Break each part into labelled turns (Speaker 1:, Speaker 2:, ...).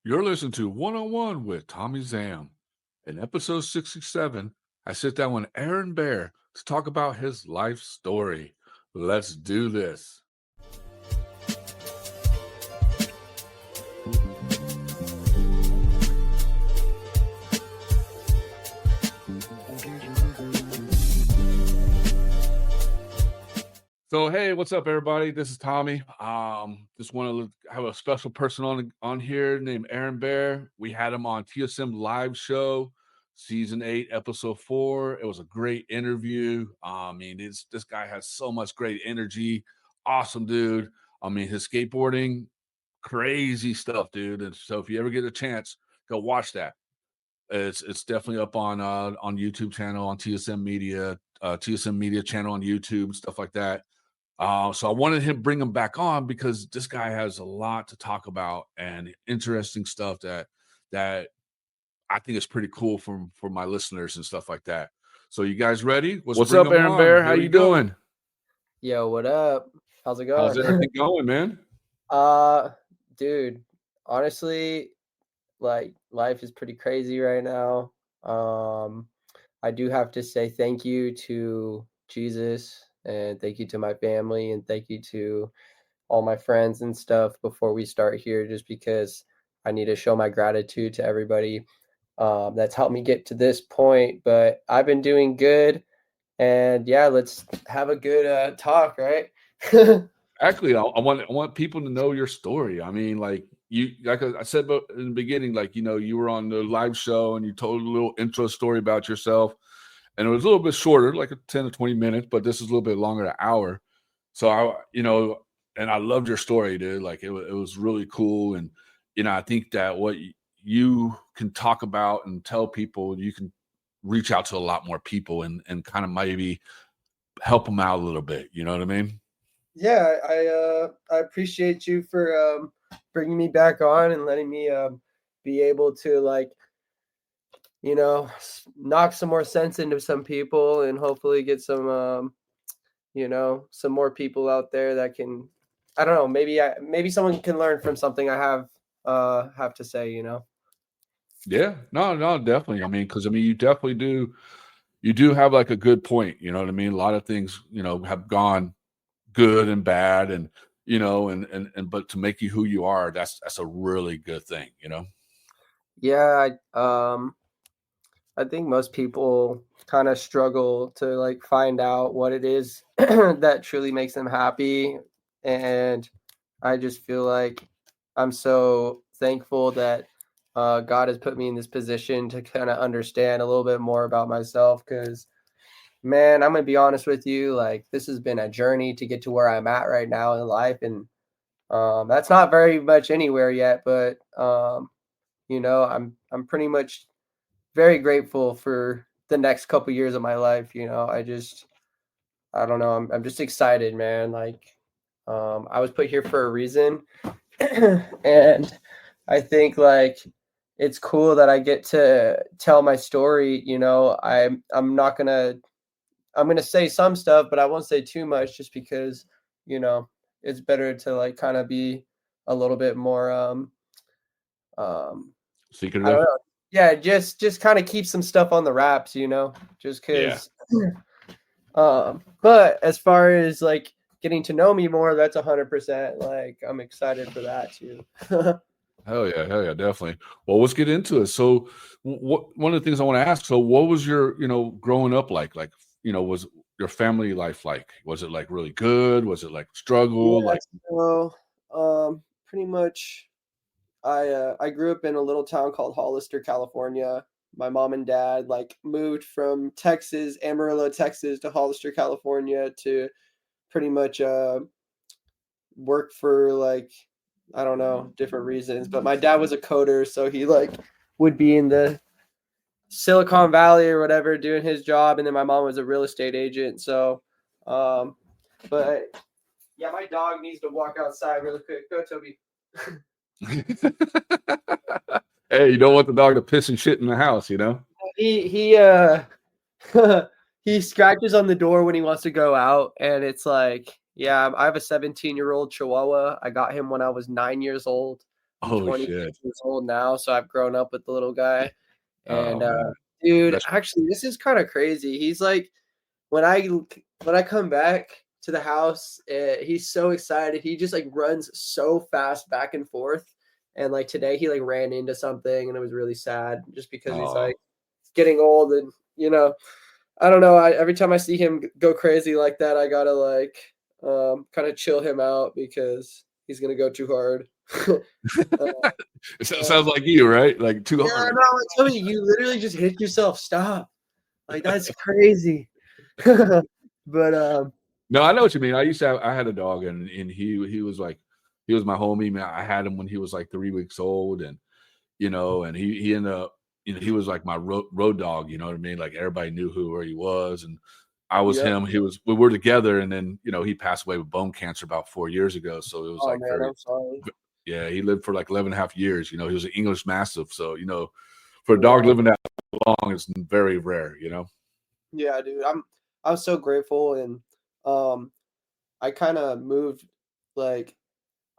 Speaker 1: You're listening to One on One with Tommie Zam. In episode 67, I sit down with Aaron Baer to talk about his life story. Let's do this. So, hey, what's up, everybody? This is Tommy. Just want to have a special person on here named Aaron Baer. We had him on TSM live show, season 8, episode 4. It was a great interview. This guy has so much great energy. Awesome dude. His skateboarding, crazy stuff, dude. And so, if you ever get a chance, go watch that. It's definitely up on YouTube channel, on TSM Media channel on YouTube, stuff like that. So I wanted him bring him back on because this guy has a lot to talk about and interesting stuff that I think is pretty cool for my listeners and stuff like that. So you guys ready? What's up, Aaron Baer? How you doing?
Speaker 2: Yo, what up? How's it
Speaker 1: How's
Speaker 2: going?
Speaker 1: everything going, man?
Speaker 2: Dude, honestly, like life is pretty crazy right now. I do have to say thank you to Jesus and thank you to my family and thank you to all my friends and stuff before we start here, just because I need to show my gratitude to everybody that's helped me get to this point. But I've been doing good, and yeah, let's have a good talk, right?
Speaker 1: Actually, I want people to know your story. I mean, like I said in the beginning, like you were on the live show and you told a little intro story about yourself, and it was a little bit shorter, like 10 to 20 minutes, but this is a little bit longer, an hour. So and I loved your story, dude. Like it was really cool, and I think that what you can talk about and tell people, you can reach out to a lot more people and kind of maybe help them out a little bit. You know what I mean?
Speaker 2: Yeah, I appreciate you for bringing me back on and letting me be able to, like, knock some more sense into some people and hopefully get some some more people out there that can, I don't know, maybe someone can learn from something I have to say.
Speaker 1: Yeah, no, definitely. Because you do have like a good point. You know what I mean? A lot of things, have gone good and bad, and but to make you who you are, that's a really good thing.
Speaker 2: Yeah, I think most people kind of struggle to like find out what it is that truly makes them happy. And I just feel like I'm so thankful that God has put me in this position to kind of understand a little bit more about myself. Because, man, I'm going to be honest with you, like, this has been a journey to get to where I'm at right now in life. And that's not very much anywhere yet, but, I'm pretty much very grateful for the next couple years of my life. I don't know. I'm just excited, man. Like, I was put here for a reason. And I think, like, it's cool that I get to tell my story. I'm gonna say some stuff, but I won't say too much just because, you know, it's better to like kind of be a little bit more I don't
Speaker 1: Secretive.
Speaker 2: know. Yeah, just kind of keep some stuff on the wraps, just
Speaker 1: Yeah.
Speaker 2: because. But as far as like getting to know me more, that's 100%. Like, I'm excited for that too.
Speaker 1: Hell yeah, definitely. Well, let's get into it. So, one of the things I want to ask. So, what was your, growing up like? Like, was your family life like? Was it like really good? Was it like struggle?
Speaker 2: Yeah,
Speaker 1: Like,
Speaker 2: so pretty much I grew up in a little town called Hollister, California. My mom and dad like moved from Texas, Amarillo, Texas to Hollister, California to pretty much work for, like, I don't know, different reasons. But my dad was a coder, so he like would be in the Silicon Valley or whatever doing his job, and then my mom was a real estate agent. So but yeah, my dog needs to walk outside really quick. Go, Toby.
Speaker 1: hey, you don't want the dog to piss and shit in the house,
Speaker 2: He he scratches on the door when he wants to go out, and it's like, yeah, I have a 17-year-old Chihuahua. I got him when I was 9 years old. I'm
Speaker 1: Oh, shit.
Speaker 2: 26 years old now, so I've grown up with the little guy.
Speaker 1: Oh,
Speaker 2: And
Speaker 1: man.
Speaker 2: dude,
Speaker 1: That's
Speaker 2: actually, this is kind of crazy. He's like, when I come back to the house, he's so excited. He just like runs so fast back and forth. And like today, he like ran into something, and it was really sad, just because he's
Speaker 1: oh.
Speaker 2: like getting old, and I don't know. Every time I see him go crazy like that, I gotta like kind of chill him out because he's gonna go too hard. uh,
Speaker 1: It
Speaker 2: uh,
Speaker 1: sounds like you, right? Like, too
Speaker 2: yeah,
Speaker 1: hard.
Speaker 2: no, I tell you literally just hit yourself. Stop. Like that's crazy. But
Speaker 1: No, I know what you mean. I had a dog, and he was like he was my homie, man. I had him when he was, like, 3 weeks old, and, and he ended up he was like my road dog, you know what I mean? Like, everybody knew where he was, and I was
Speaker 2: yep.
Speaker 1: him. We were together, and then, he passed away with bone cancer about 4 years ago, so it was,
Speaker 2: Oh
Speaker 1: like,
Speaker 2: man,
Speaker 1: very
Speaker 2: I'm sorry.
Speaker 1: v yeah, he lived for, like, 11.5 years, he was an English Mastiff, so, for a dog
Speaker 2: Yeah.
Speaker 1: living that long is very rare.
Speaker 2: Yeah, dude. I'm so grateful, and um I kind of moved like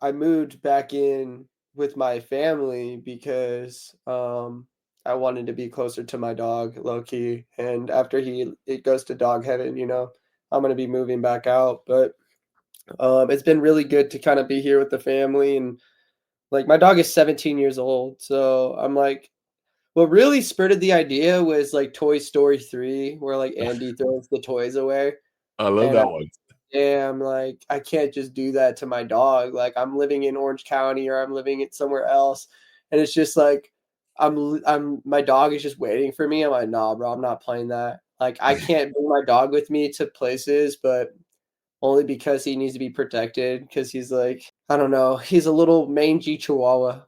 Speaker 2: I moved back in with my family because I wanted to be closer to my dog, low key. And after it goes to dog heaven, I'm gonna be moving back out. But it's been really good to kind of be here with the family, and like my dog is 17 years old, so I'm like, what really spurred the idea was like Toy Story 3, where like Andy throws the toys away.
Speaker 1: I love
Speaker 2: And
Speaker 1: that one.
Speaker 2: damn, like, I can't just do that to my dog. Like, I'm living in Orange County or I'm living it somewhere else, and it's just like my dog is just waiting for me. I'm like, nah, bro, I'm not playing that. Like, I can't bring my dog with me to places, but only because he needs to be protected. Because he's like, I don't know, he's a little mangy Chihuahua,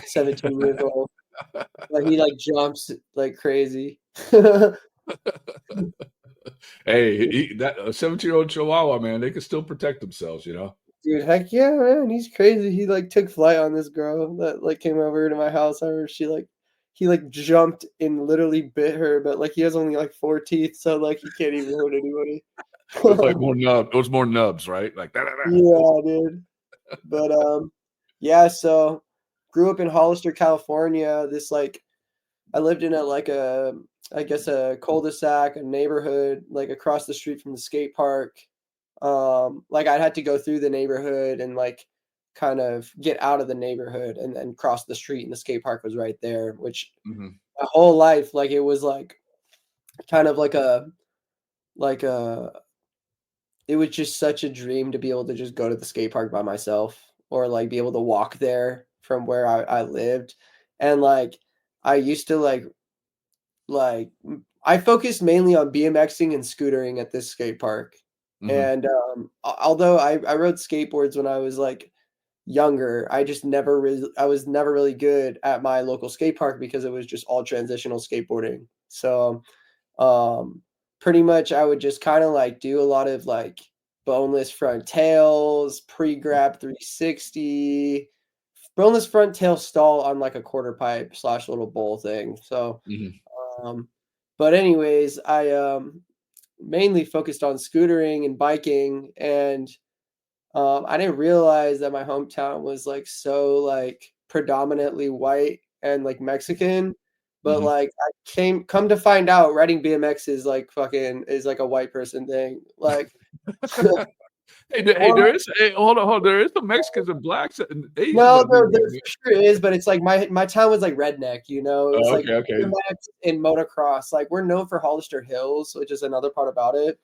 Speaker 2: 17 years old, but he like jumps like crazy.
Speaker 1: Hey, that a 17-year-old Chihuahua, man, they can still protect themselves.
Speaker 2: Dude, heck yeah, man. He's crazy. He like took flight on this girl that like came over to my house. I remember he like jumped and literally bit her, but like he has only like 4 teeth, so like he can't even hurt anybody.
Speaker 1: It was like more nub. It was more nubs, right? Like da, da, da.
Speaker 2: Yeah, dude. But yeah, so grew up in Hollister, California. This like I lived in I guess a cul-de-sac, a neighborhood like across the street from the skate park. Like I'd had to go through the neighborhood and like kind of get out of the neighborhood and then cross the street, and the skate park was right there, which
Speaker 1: Mhm,
Speaker 2: my whole life, like it was like kind of like a it was just such a dream to be able to just go to the skate park by myself, or like be able to walk there from where I lived. And like I used to I focused mainly on BMXing and scootering at this skate park.
Speaker 1: mhm.
Speaker 2: And although I rode skateboards when I was like younger, I was never really good at my local skate park because it was just all transitional skateboarding. So um pretty much I would just kind of like do a lot of like boneless front tails, pre-grab 360, boneless front tail stall on like a quarter pipe slash little bowl thing. So
Speaker 1: Mhm.
Speaker 2: um, but anyways, I mainly focused on scootering and biking, and I didn't realize that my hometown was like so like predominantly white and like Mexican. But
Speaker 1: Mhm.
Speaker 2: like I came come to find out, riding BMX is like fucking is like a white person thing. Like,
Speaker 1: Hey,
Speaker 2: well,
Speaker 1: hold on, there is some Mexicans and blacks and Asians
Speaker 2: no,
Speaker 1: that do
Speaker 2: there
Speaker 1: that.
Speaker 2: for sure is, but it's like my town was like redneck, it was
Speaker 1: Oh,
Speaker 2: like
Speaker 1: okay, okay.
Speaker 2: BMX and motocross. Like we're known for Hollister Hills, which is another part about it.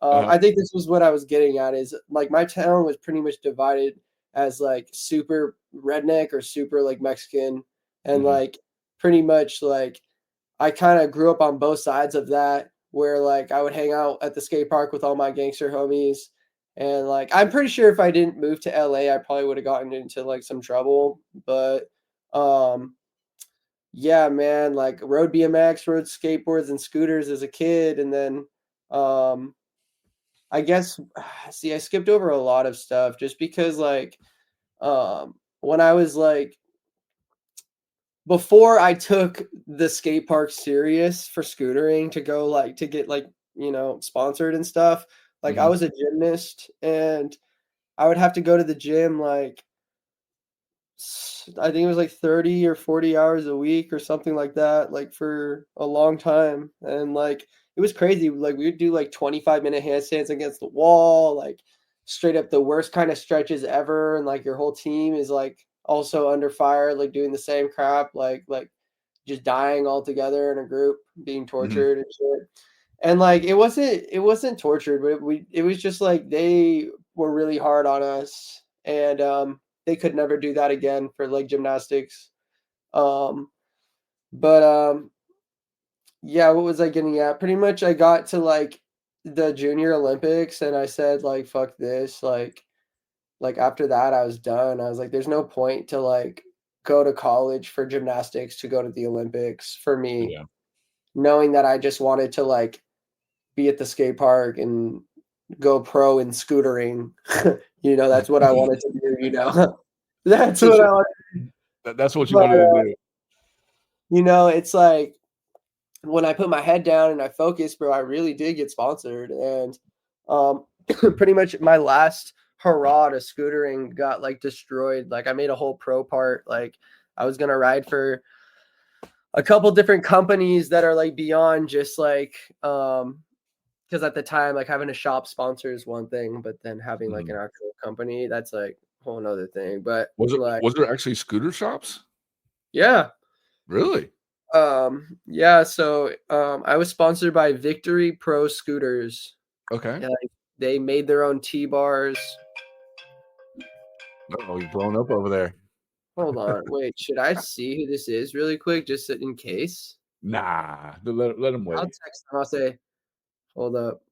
Speaker 1: Uh-huh.
Speaker 2: I think this was what I was getting at, is like my town was pretty much divided as like super redneck or super like Mexican, and
Speaker 1: Mhm.
Speaker 2: like pretty much like I kind of grew up on both sides of that, where like I would hang out at the skate park with all my gangster homies. And like I'm pretty sure if I didn't move to LA, I probably would have gotten into like some trouble. But um yeah, man, like rode BMX, rode skateboards and scooters as a kid, and then um I guess see I skipped over a lot of stuff just because like when I was like before I took the skate park serious for scootering to go like to get like, sponsored and stuff, like I
Speaker 1: Mhm.
Speaker 2: was a gymnast, and I would have to go to the gym like I think it was like 30 or 40 hours a week or something like that, like for a long time. And like it was crazy. Like we would do like 25-minute handstands against the wall, like straight up the worst kind of stretches ever. And like your whole team is like also under fire, like doing the same crap, like just dying all together in a group, being
Speaker 1: Mhm.
Speaker 2: tortured and shit. And like it wasn't tortured, but it was just like they were really hard on us. And they could never do that again for like gymnastics. Um, but yeah, what was I getting at? Pretty much I got to like the junior Olympics and I said like fuck this. Like after that I was done. I was like there's no point to like go to college for gymnastics to go to the Olympics for me,
Speaker 1: Yeah.
Speaker 2: knowing that I just wanted to like be at the skate park and go pro in scootering. That's what I wanted to do. That's
Speaker 1: So
Speaker 2: what
Speaker 1: so
Speaker 2: I wanted.
Speaker 1: that's what you
Speaker 2: But
Speaker 1: wanted to do.
Speaker 2: it's like when I put my head down and I focused, bro, I really did get sponsored. And um, pretty much my last hurrah to scootering got like destroyed. Like I made a whole pro part. Like I was gonna ride for a couple different companies that are like beyond just like because at the time like having a shop sponsor is one thing, but then having like an
Speaker 1: Mhm.
Speaker 2: actual company, that's like a whole nother thing. But
Speaker 1: Was it
Speaker 2: like
Speaker 1: was there actually scooter shops?
Speaker 2: yeah.
Speaker 1: Really?
Speaker 2: Yeah, so I was sponsored by Victory Pro Scooters.
Speaker 1: Okay.
Speaker 2: And like, they made their own T-bars.
Speaker 1: Uh-oh, you're blowing up over there.
Speaker 2: Hold on, wait, should I see who this is really quick just in case?
Speaker 1: Nah, let 'em
Speaker 2: I'll
Speaker 1: wait.
Speaker 2: text them. I'll say, hold up.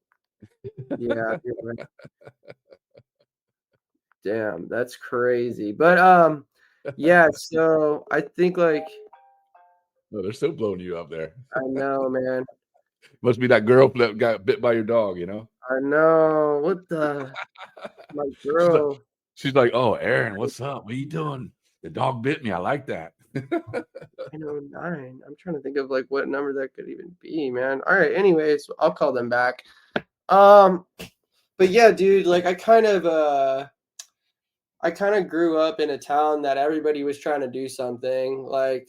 Speaker 2: Yeah, you're right. Damn, that's crazy. But yeah, so I think like
Speaker 1: No, they're still blowing you up there.
Speaker 2: I know, man.
Speaker 1: Must be that girl that got bit by your dog, you know?
Speaker 2: I know. What the my
Speaker 1: She's like
Speaker 2: girl.
Speaker 1: she's like, "Oh, Aaron, what's up? What are you doing? The dog bit me. I like that."
Speaker 2: 909. I'm trying to think of like what number that could even be, man. All right, anyways, I'll call them back. Um, but yeah, dude, like I kind of grew up in a town that everybody was trying to do something, like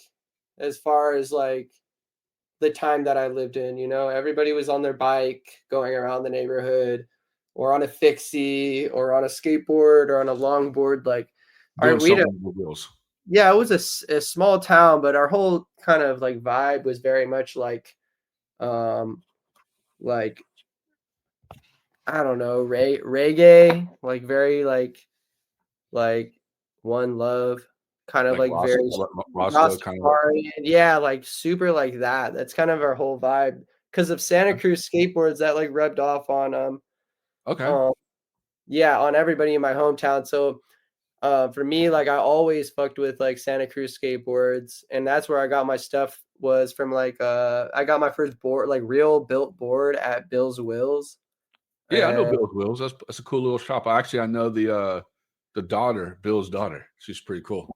Speaker 2: as far as like the time that I lived in, everybody was on their bike going around the neighborhood or on a fixie or on a skateboard or on a longboard. Like, all
Speaker 1: Doing
Speaker 2: right, we
Speaker 1: something with wheels.
Speaker 2: yeah, it was a small town, but our whole kind of like vibe was very much um like I don't know, reggae, like very like one love, kind of
Speaker 1: Like
Speaker 2: like very
Speaker 1: Rasta kind of
Speaker 2: Rastafarian. Yeah, like super like that. That's kind of our whole vibe. Because of Santa Cruz skateboards that like rubbed off on
Speaker 1: okay.
Speaker 2: um yeah, on everybody in my hometown. So for me, like I always fucked with like Santa Cruz skateboards, and that's where I got my stuff was from like I got my first board, like real built board at Bill's Wills.
Speaker 1: Yeah, I know
Speaker 2: And
Speaker 1: Bill's Wheels. That's a cool little shop. I know the daughter, Bill's daughter. She's pretty cool.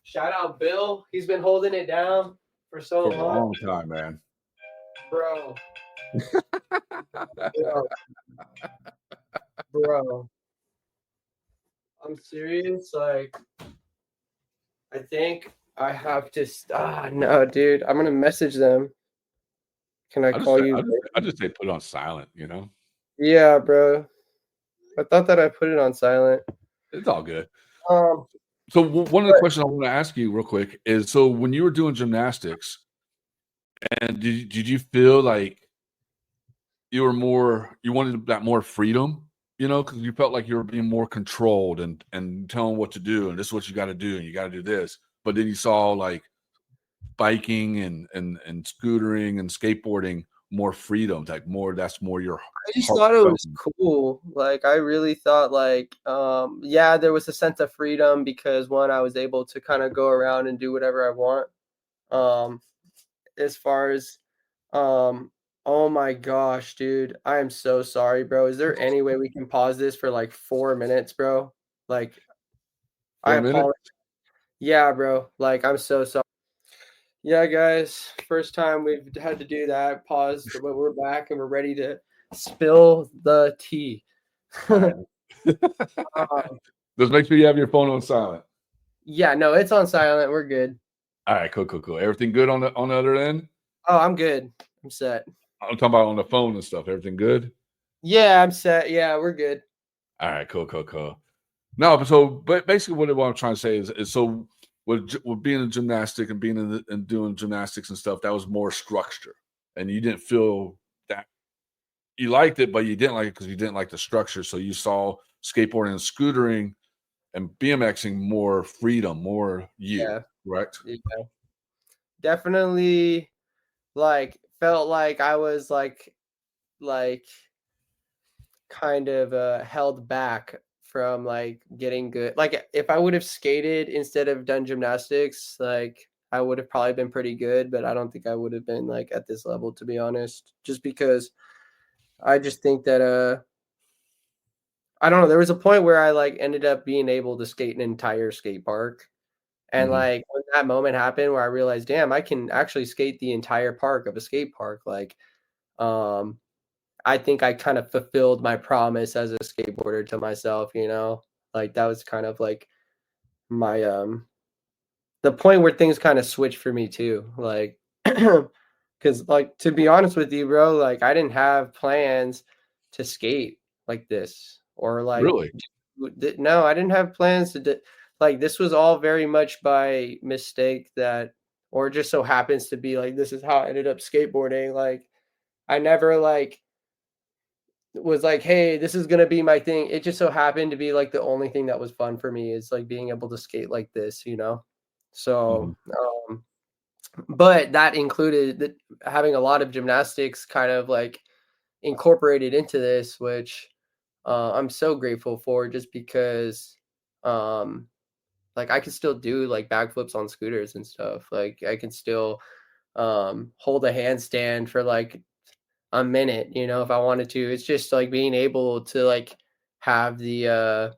Speaker 2: shout out Bill. He's been holding it down for so
Speaker 1: For a
Speaker 2: long.
Speaker 1: long time, man.
Speaker 2: Bro. Bro, bro. I'm serious. Like, I think I have to. No, dude. I'm gonna message them. Can I
Speaker 1: I just
Speaker 2: call
Speaker 1: say
Speaker 2: you
Speaker 1: I just I
Speaker 2: later?
Speaker 1: just say put it on silent, you know?
Speaker 2: Yeah, bro. I thought that I put it on silent.
Speaker 1: It's all good.
Speaker 2: Um,
Speaker 1: So one of the
Speaker 2: but
Speaker 1: questions I wanna ask you real quick is, so when you were doing gymnastics, and did you feel like you wanted that more freedom, because you felt like you were being more controlled and telling what to do, and this is what you gotta do, and you gotta do this. But then you saw, like, biking and scootering and skateboarding more freedom, like, that's more your
Speaker 2: I just thought it
Speaker 1: heartfelt.
Speaker 2: was cool. Like, I really thought, like, yeah, there was a sense of freedom because one, I was able to kind of go around and do whatever I want. Um, as far as oh my gosh, dude, I am so sorry, bro. Is there any way we can pause this for like 4 minutes, bro? Like, I
Speaker 1: 4 minutes?
Speaker 2: apologize. Yeah, bro. Like, I'm so sorry. Yeah, guys, first time we've had to do that. Paused, but we're back and we're ready to spill the tea.
Speaker 1: Alright.
Speaker 2: Um,
Speaker 1: Just make sure you have your phone on silent.
Speaker 2: Yeah, no, it's on silent. We're good.
Speaker 1: All right, cool, cool, cool. Everything good on the other end?
Speaker 2: Oh, I'm good. I'm set.
Speaker 1: I'm talking about on the phone and stuff. Everything good?
Speaker 2: Yeah, I'm set. Yeah, we're good.
Speaker 1: All right, cool, cool, cool. No, but basically what I'm trying to say is so with being in gymnastic and being and doing gymnastics and stuff, that was more structure, and you didn't feel that you liked it, but you didn't like it because you didn't like the structure. So you saw skateboarding and scootering and BMXing more freedom, more you,
Speaker 2: Yeah,
Speaker 1: correct?
Speaker 2: yeah. Definitely like felt like I was like kind of held back from like getting good. Like if I would have skated instead of done gymnastics, like I would have probably been pretty good, but I don't think I would have been like at this level, to be honest. Just because I just think that I don't know, there was a point where I like ended up being able to skate an entire skate park. And
Speaker 1: Hmm.
Speaker 2: like when that moment happened where I realized, damn, I can actually skate the entire park of a skate park. Like, um, I think I kind of fulfilled my promise as a skateboarder to myself, you know? Like that was kind of like my the point where things kind of switched for me too. Like cuz like to be honest with you, bro, like I didn't have plans to skate like this or like
Speaker 1: Really?
Speaker 2: no, I didn't have plans to like this was all very much by mistake that or just so happens to be like this is how I ended up skateboarding. Like I never like was like, hey, this is gonna be my thing. It just so happened to be like the only thing that was fun for me is like being able to skate like this, you know.
Speaker 1: Hmm.
Speaker 2: So, but that included having a lot of gymnastics kind of like incorporated into this, which I'm so grateful for, just because, um, like I can still do like backflips on scooters and stuff. Like I can still hold a handstand for like a minute, you know, if I wanted to. It's just like being able to like have the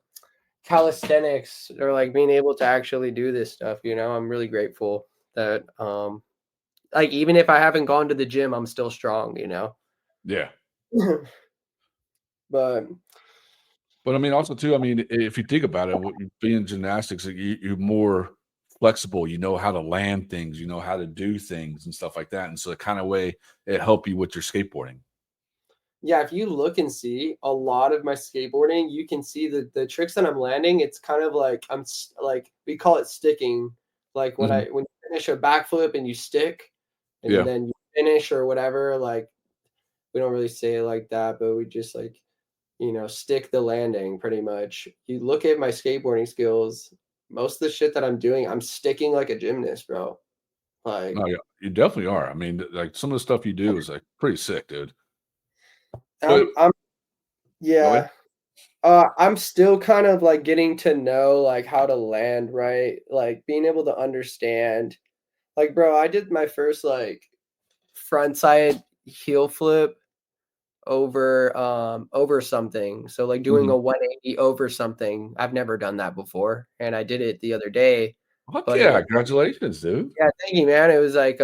Speaker 2: calisthenics or like being able to actually do this stuff, you know. I'm really grateful that like even if I haven't gone to the gym, I'm still strong, you know.
Speaker 1: Yeah.
Speaker 2: But
Speaker 1: But I mean, also too, I mean, if you think about it, being gymnastics, like, you're more flexible. You know how to land things. You know how to do things and stuff like that. And so, the kind of way it help you with your skateboarding.
Speaker 2: yeah, if you look and see a lot of my skateboarding, you can see the tricks that I'm landing. It's kind of like like we call it sticking. Like
Speaker 1: Hmm.
Speaker 2: when you finish a backflip and you stick, and
Speaker 1: Yeah.
Speaker 2: then you finish or whatever. Like we don't really say it like that, but we just like stick the landing pretty much. You look at my skateboarding skills, most of the shit that I'm doing, I'm sticking like a gymnast, bro. Like
Speaker 1: No, yeah, you definitely are. I mean, like some of the stuff you do is like pretty sick, dude. But
Speaker 2: I'm
Speaker 1: go ahead.
Speaker 2: yeah. I'm still kind of like getting to know like how to land right, like being able to understand. Like, bro, I did my first like front side heel flip over something. So like doing
Speaker 1: Hmm.
Speaker 2: a 180 over something. I've never done that before, and I did it the other day,
Speaker 1: Fuck
Speaker 2: but it
Speaker 1: yeah!
Speaker 2: was
Speaker 1: Congratulations, dude.
Speaker 2: yeah, thank you, man. It was like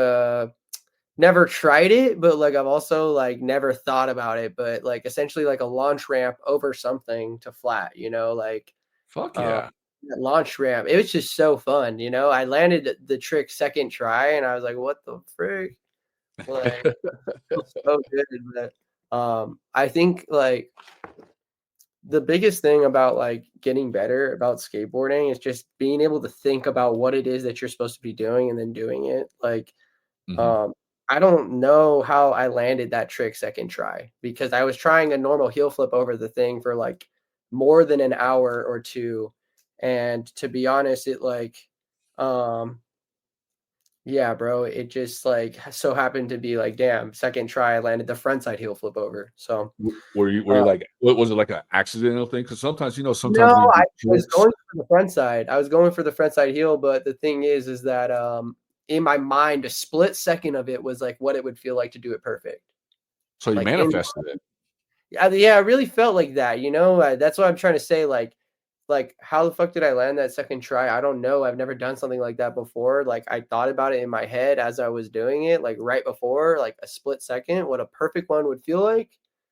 Speaker 2: never tried it, but like I've also like never thought about it, but like essentially like a launch ramp over something to flat, you know, like
Speaker 1: Fuck
Speaker 2: um
Speaker 1: yeah.
Speaker 2: that launch ramp. It was just so fun, you know. I landed the trick second try and I was like, what the frick? Like so good. But I think like the biggest thing about like getting better about skateboarding is just being able to think about what it is that you're supposed to be doing and then doing it. Like
Speaker 1: Hmm.
Speaker 2: um, I don't know how I landed that trick second try because I was trying a normal heel flip over the thing for like more than an hour or two. And to be honest, it like, um, yeah, bro, it just like so happened to be like, damn, second try, I landed the front side heel flip over. So,
Speaker 1: Were you
Speaker 2: uh,
Speaker 1: like, what was it, like an accidental thing? Because sometimes,
Speaker 2: no,
Speaker 1: sometimes when you
Speaker 2: I
Speaker 1: do
Speaker 2: was
Speaker 1: tricks,
Speaker 2: going for the front side. I was going for the front side heel, but the thing is that in my mind, a split second of it was like what it would feel like to do it perfect.
Speaker 1: so you
Speaker 2: Like in
Speaker 1: manifested it.
Speaker 2: yeah, I really felt like that, you know? That's what I'm trying to say, like, how the fuck did I land that second try? I don't know, I've never done something like that before, like, I thought about it in my head as I was doing it, like, right before, like, a split second, what a perfect one would feel like,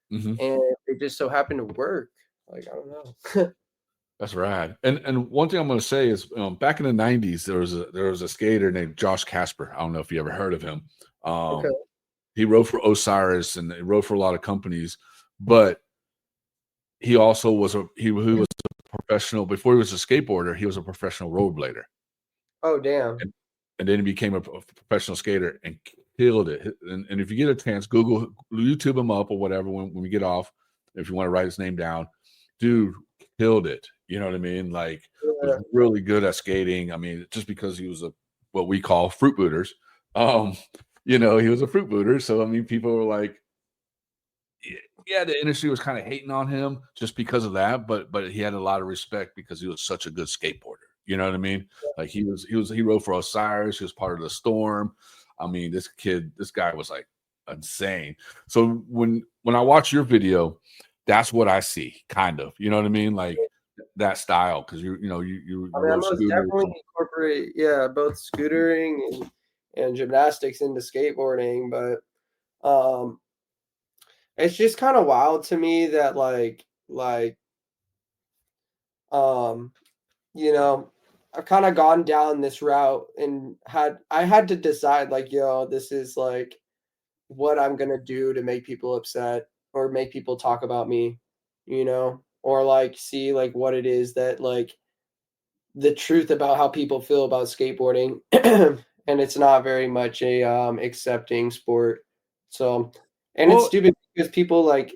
Speaker 1: Hmm.
Speaker 2: and it just so happened to work. Like, I don't know.
Speaker 1: That's rad. And one thing I'm going to say is, back in the '90s, there was a skater named Josh Casper. I don't know if you ever heard of him.
Speaker 2: Okay.
Speaker 1: He rode for Osiris and he rode for a lot of companies, but he also was he was a professional before he was a skateboarder. He was a professional rollerblader,
Speaker 2: Oh, damn.
Speaker 1: and, and then he became a professional skater and killed it. And if you get a chance, Google, YouTube him up or whatever when we get off. If you want to write his name down, dude killed it. You know what I mean? Like was
Speaker 2: Yeah.
Speaker 1: really good at skating. I mean, just because he was a what we call fruit booters. Um, he was a fruit booter. So I mean, people were like, yeah, the industry was kind of hating on him just because of that, but he had a lot of respect because he was such a good skateboarder. You know what I mean? Like he rode for Osiris, he was part of the Storm. I mean, this guy was like insane. So when I watch your video, that's what I see, kind of. You know what I mean? Like that style, because you
Speaker 2: I mean, I
Speaker 1: rode
Speaker 2: most
Speaker 1: scooters.
Speaker 2: definitely incorporate, yeah, both scootering and gymnastics into skateboarding, but it's just kind of wild to me that um you know, I've kind of gone down this route and I had to decide like, yo, this is like what I'm gonna do to make people upset or make people talk about me, or like see like what it is that like the truth about how people feel about skateboarding. And it's not very much a accepting sport. So, and it's
Speaker 1: Well,
Speaker 2: stupid because people like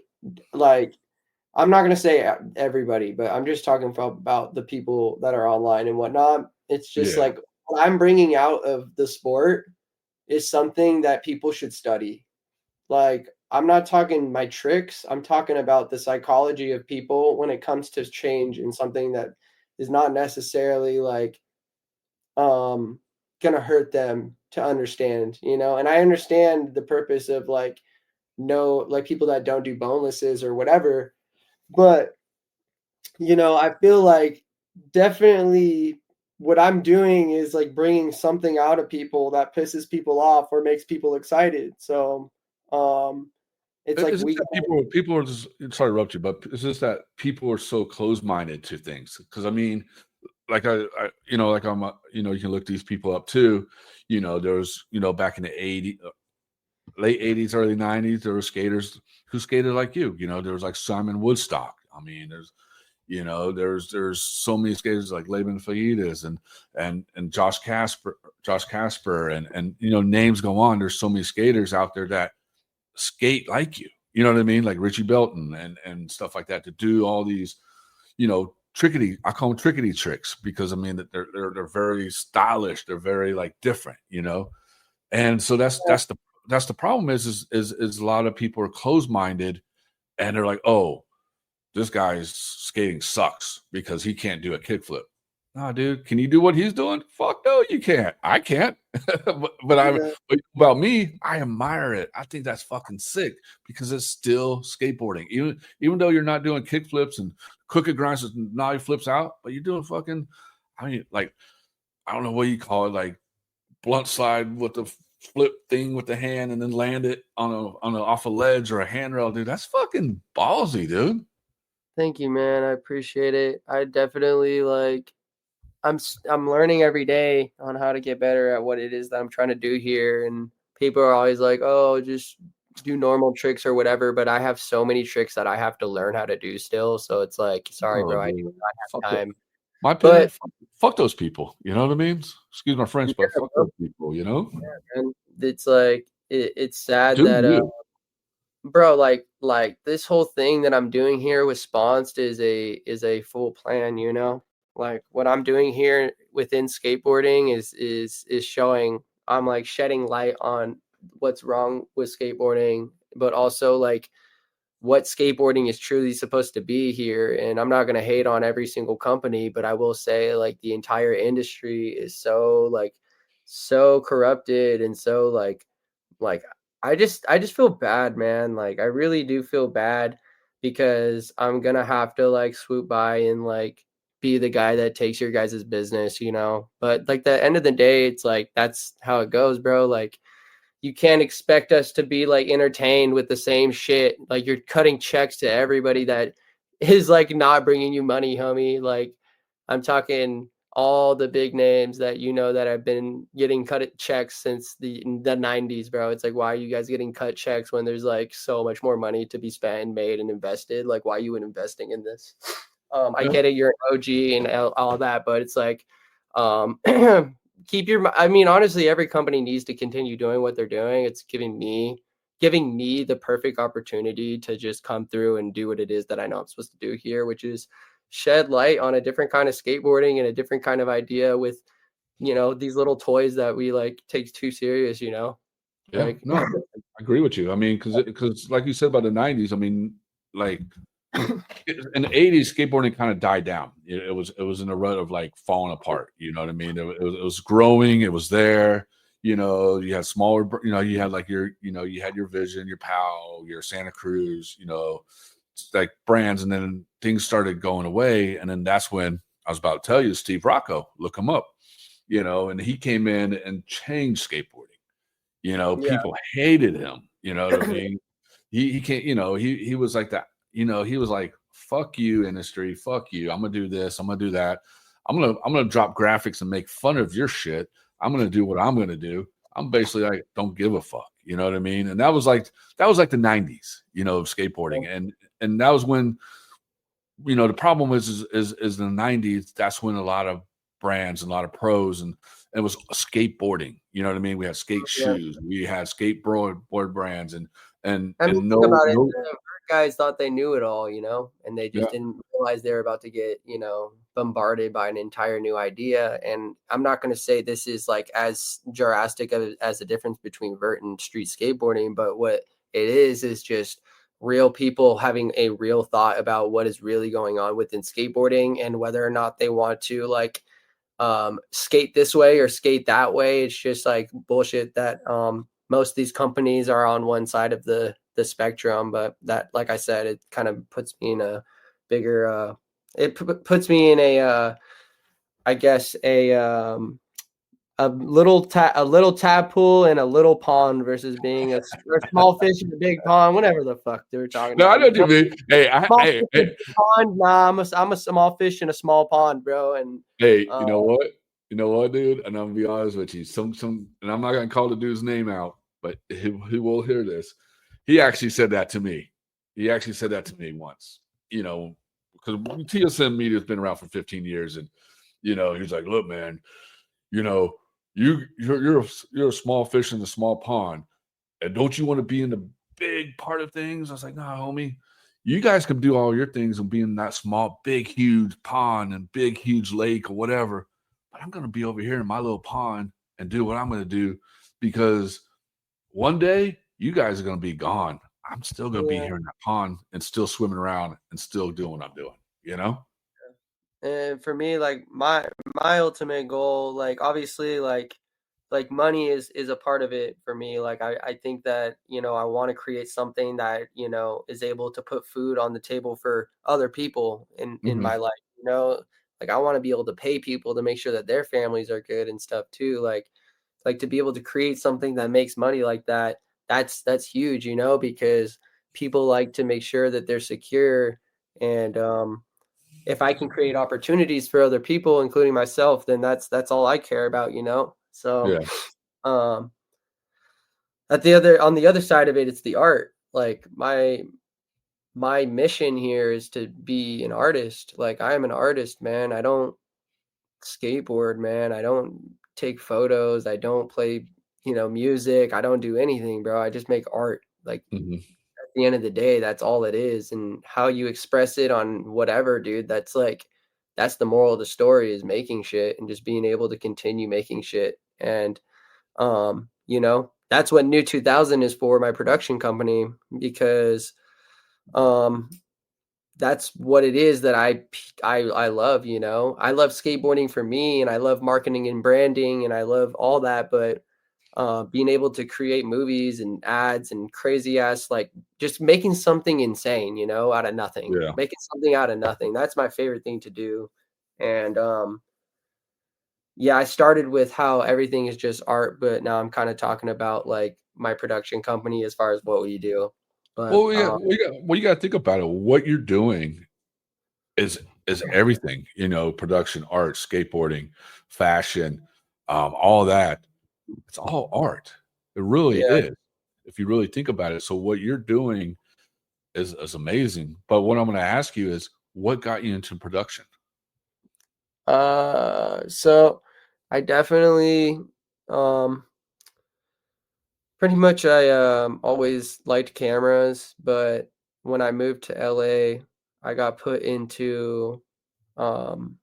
Speaker 2: I'm not gonna say everybody, but I'm just talking about the people that are online and whatnot. It's just
Speaker 1: yeah.
Speaker 2: like what I'm bringing out of the sport is something that people should study. Like, I'm not talking my tricks. I'm talking about the psychology of people when it comes to change and something that is not necessarily like um gonna hurt them to understand, And I understand the purpose of like no like people that don't do bonelesses or whatever, but I feel like definitely what I'm doing is like bringing something out of people that pisses people off or makes people excited. So, it's like
Speaker 1: It's just
Speaker 2: we
Speaker 1: that people are just sorry to interrupt you, but it's just that people are so close-minded to things. Because I mean, like like you can look these people up too. There was back in the late '80s, early '90s, there were skaters who skated like you. There was like Simon Woodstock. I mean, there's so many skaters like Laban Fajita and Josh Casper, and names go on. There's so many skaters out there that skate like you. You know what I mean? Like Richie Belton and stuff like that to do all these, trickety. I call them trickety tricks because I mean that they're very stylish. They're very like different. And so that's the problem is a lot of people are closed minded and they're like, oh, this guy's skating sucks because he can't do a kickflip. No, dude, can you do what he's doing? Fuck no, you can't. I can't.
Speaker 2: yeah,
Speaker 1: but about me, I admire it. I think that's fucking sick because it's still skateboarding. Even though you're not doing kickflips and crooked grinds and nollie flips out, but you're doing fucking. I mean, like I don't know what you call it, like blunt slide with the flip thing with the hand and then land it on a off a ledge or a handrail, dude. That's fucking ballsy, dude.
Speaker 2: thank you, man. I appreciate it. I definitely like I'm learning every day on how to get better at what it is that I'm trying to do here. And people are always like, "Oh, just do normal tricks or whatever." But I have so many tricks that I have to learn how to do still. So it's like, sorry,
Speaker 1: Oh,
Speaker 2: bro, I do
Speaker 1: dude.
Speaker 2: not
Speaker 1: Fuck
Speaker 2: have
Speaker 1: the
Speaker 2: time.
Speaker 1: my opinion,
Speaker 2: But
Speaker 1: fuck those people. You know what I mean? Excuse my French, but
Speaker 2: yeah,
Speaker 1: fuck
Speaker 2: bro,
Speaker 1: those people.
Speaker 2: and it's like it's sad
Speaker 1: Do
Speaker 2: that
Speaker 1: you.
Speaker 2: bro, like this whole thing that I'm doing here with Sponsored is a full plan. Like what I'm doing here within skateboarding is showing I'm like shedding light on what's wrong with skateboarding, but also like what skateboarding is truly supposed to be here. And I'm not gonna hate on every single company, but I will say like the entire industry is so corrupted and so like I just feel bad, man. Like I really do feel bad because I'm gonna have to like swoop by and like be the guy that takes your guys' business. But like the end of the day, it's like that's how it goes, bro. Like you can't expect us to be like entertained with the same shit. Like you're cutting checks to everybody that is like not bringing you money, homie. Like I'm talking all the big names that you know that have been getting cut checks since the 90s, bro. It's like, why are you guys getting cut checks when there's like so much more money to be spent and made and invested? Like, why are you investing in this? I
Speaker 1: Yeah,
Speaker 2: get it, you're an OG and all that, but it's like, um, keep your. I mean, honestly, every company needs to continue doing what they're doing. It's giving me the perfect opportunity to just come through and do what it is that I know I'm supposed to do here, which is shed light on a different kind of skateboarding and a different kind of idea with, these little toys that we like take too serious,
Speaker 1: yeah,
Speaker 2: like
Speaker 1: no, I agree with you. I mean, because like you said about the '90s, I mean, like in the '80s, skateboarding kind of died down. It was in a rut of like falling apart. You know what I mean? It was growing. It was there. You had smaller. You had like you had your Vision, your PAL, your Santa Cruz. Like brands, and then things started going away, and then that's when I was about to tell you, Steve Rocco, look him up. And he came in and changed skateboarding.
Speaker 2: yeah,
Speaker 1: People hated him. You know what I mean? He can't, he was like that. He was like, "Fuck you, industry. Fuck you. I'm gonna do this. I'm gonna do that. I'm gonna drop graphics and make fun of your shit. I'm gonna do what I'm gonna do. I'm basically like, don't give a fuck. You know what I mean?" And that was like the '90s, of skateboarding, and that was when the problem is in the '90s. That's when a lot of brands and a lot of pros and it was skateboarding. You know what I mean? We had skate
Speaker 2: yeah.
Speaker 1: shoes, we had skateboard brands, and and
Speaker 2: I mean,
Speaker 1: and
Speaker 2: think
Speaker 1: no
Speaker 2: about it.
Speaker 1: no
Speaker 2: The guys thought they knew it all, and they just
Speaker 1: yeah
Speaker 2: didn't realize they were about to get, bombarded by an entire new idea. And I'm not going to say this is like as drastic as the difference between vert and street skateboarding, but what it is just real people having a real thought about what is really going on within skateboarding and whether or not they want to like skate this way or skate that way. It's just like bullshit that most of these companies are on one side of the spectrum. But that, like I said, it kind of puts me in a bigger. Puts me in a I guess a little tadpole in a little pond versus being a small fish in a big pond, whatever the fuck they were talking
Speaker 1: no, I
Speaker 2: about.
Speaker 1: know what you mean. Hey,
Speaker 2: Small fish in a big pond. Nah, I'm a small fish in a small pond, bro. And
Speaker 1: hey,
Speaker 2: uh,
Speaker 1: you know what, dude, and I'm gonna be honest with you, and I'm not gonna call the dude's name out, but he will hear this. He actually said that to me. He actually said that to me once. Because TSM Media has been around for 15 years, and he's like, "Look, man, you know, you're a small fish in a small pond, and don't you want to be in the big part of things?" I was like, "Nah, homie, you guys can do all your things and be in that small, big, huge pond and big, huge lake or whatever, but I'm gonna be over here in my little pond and do what I'm gonna do because one day you guys are gonna be gone. I'm still gonna be
Speaker 2: yeah.
Speaker 1: here in that pond and still swimming around and still doing what I'm doing." You know?
Speaker 2: And for me, like my ultimate goal, like obviously like money is a part of it for me. Like I think that, I want to create something that, is able to put food on the table for other people in
Speaker 1: Hmm.
Speaker 2: my life, Like I want to be able to pay people to make sure that their families are good and stuff too. Like to be able to create something that makes money like that, that's huge, because people like to make sure that they're secure. And if I can create opportunities for other people, including myself, then that's all I care about. So
Speaker 1: Yeah.
Speaker 2: um on the other side of it, it's the art. Like my mission here is to be an artist. Like I am an artist, man. I don't skateboard, man. I don't take photos. I don't play, music. I don't do anything, bro. I just make art. Like
Speaker 1: Hmm.
Speaker 2: at the end of the day, that's all it is. And how you express it on whatever, dude, that's the moral of the story is making shit and just being able to continue making shit. And that's what New 2000 is for, my production company, because um that's what it is that I love, I love skateboarding for me and I love marketing and branding and I love all that, but being able to create movies and ads and crazy ass, like just making something insane, out of nothing,
Speaker 1: Yeah.
Speaker 2: making something out of nothing. That's my favorite thing to do. And yeah, I started with how everything is just art, but now I'm kind of talking about like my production company as far as what we do. But
Speaker 1: Well, you got to think about it. What you're doing is everything, production, art, skateboarding, fashion, all that. It's all art. It really
Speaker 2: Yeah.
Speaker 1: is, if you really think about it. So what you're doing is amazing. But what I'm gonna ask you is, what got you into production?
Speaker 2: So I definitely, um, pretty much I always liked cameras, but when I moved to LA, I got put into um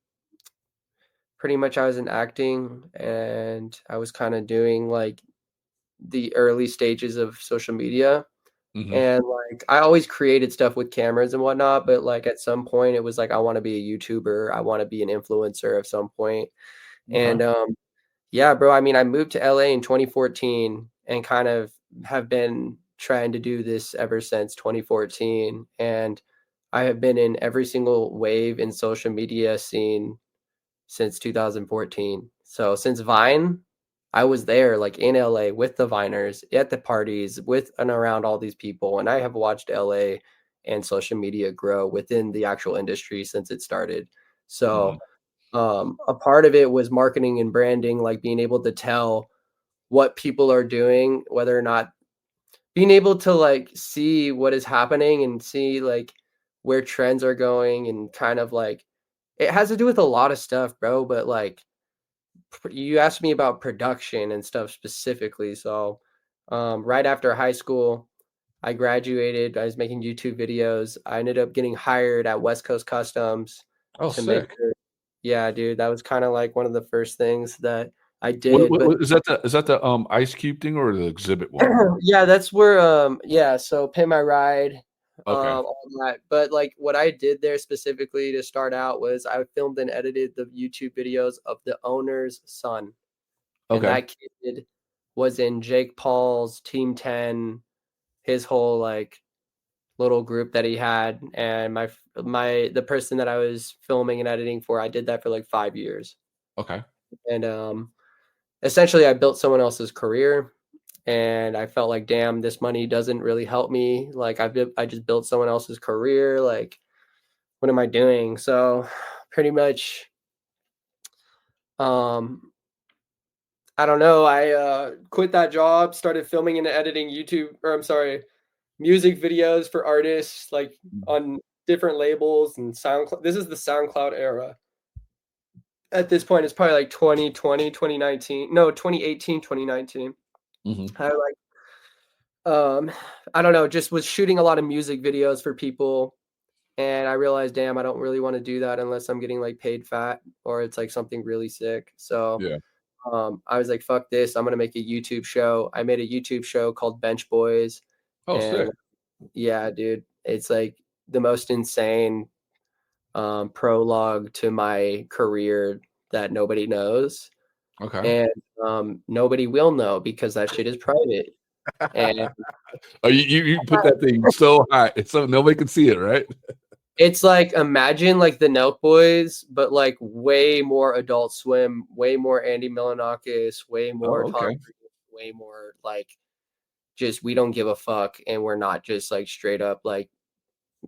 Speaker 2: pretty much I was in acting and I was kind of doing like the early stages of social media.
Speaker 1: Mhm.
Speaker 2: And like I always created stuff with cameras and whatnot, but like at some point it was like I want to be a YouTuber, I want to be an influencer at some point.
Speaker 1: Okay.
Speaker 2: And yeah, bro, I mean I moved to LA in 2014 and kind of have been trying to do this ever since 2014. And I have been in every single wave in social media scene since 2014. So since Vine, I was there like in LA with the Viners at the parties with and around all these people. And I have watched LA and social media grow within the actual industry since it started.
Speaker 1: Mhm.
Speaker 2: So a part of it was marketing and branding, like being able to tell what people are doing, whether or not being able to like see what is happening and see like where trends are going and kind of like it has to do with a lot of stuff, bro. But like you asked me about production and stuff specifically. So, right after high school, I graduated. I was making YouTube videos. I ended up getting hired at West Coast Customs
Speaker 1: Oh,
Speaker 2: to make.
Speaker 1: sick.
Speaker 2: Yeah, dude, that was kind of like one of the first things that I
Speaker 1: What
Speaker 2: did.
Speaker 1: what
Speaker 2: But
Speaker 1: what is that the Ice Cube thing or the exhibit one?
Speaker 2: yeah, that's where. Yeah. So pay my ride.
Speaker 1: Okay.
Speaker 2: All that. But like what I did there specifically to start out was I filmed and edited the YouTube videos of the owner's son. And
Speaker 1: Okay.
Speaker 2: that kid was in Jake Paul's Team 10, his whole like little group that he had. And the person that I was filming and editing for, I did that for like 5 years.
Speaker 1: Okay.
Speaker 2: And essentially I built someone else's career. And I felt like, damn, this money doesn't really help me. Like I just built someone else's career. Like, what am I doing? So pretty much um I don't know. I quit that job, started filming and editing YouTube, or I'm sorry, music videos for artists like
Speaker 1: Mhm.
Speaker 2: on different labels and SoundCloud. This is the SoundCloud era. At this point, it's probably like 2020, 2019. No, 2018, 2019.
Speaker 1: Mhm.
Speaker 2: I like um I don't know, just was shooting a lot of music videos for people and I realized, damn, I don't really want to do that unless I'm getting like paid fat or it's like something really sick. So
Speaker 1: Yeah.
Speaker 2: I was like, fuck this. I'm gonna make a YouTube show. I made a YouTube show called Bench Boys,
Speaker 1: Oh,
Speaker 2: and
Speaker 1: sick.
Speaker 2: yeah, dude, it's like the most insane prologue to my career that nobody knows,
Speaker 1: Okay.
Speaker 2: and nobody will know because that shit is private. And
Speaker 1: Oh, you put that thing so high, so nobody can see it, right?
Speaker 2: it's like imagine like the Nelk Boys, but like way more Adult Swim, way more Andy Milonakis, way more
Speaker 1: Oh,
Speaker 2: Tom,
Speaker 1: okay.
Speaker 2: way more like just we don't give a fuck and we're not just like straight up like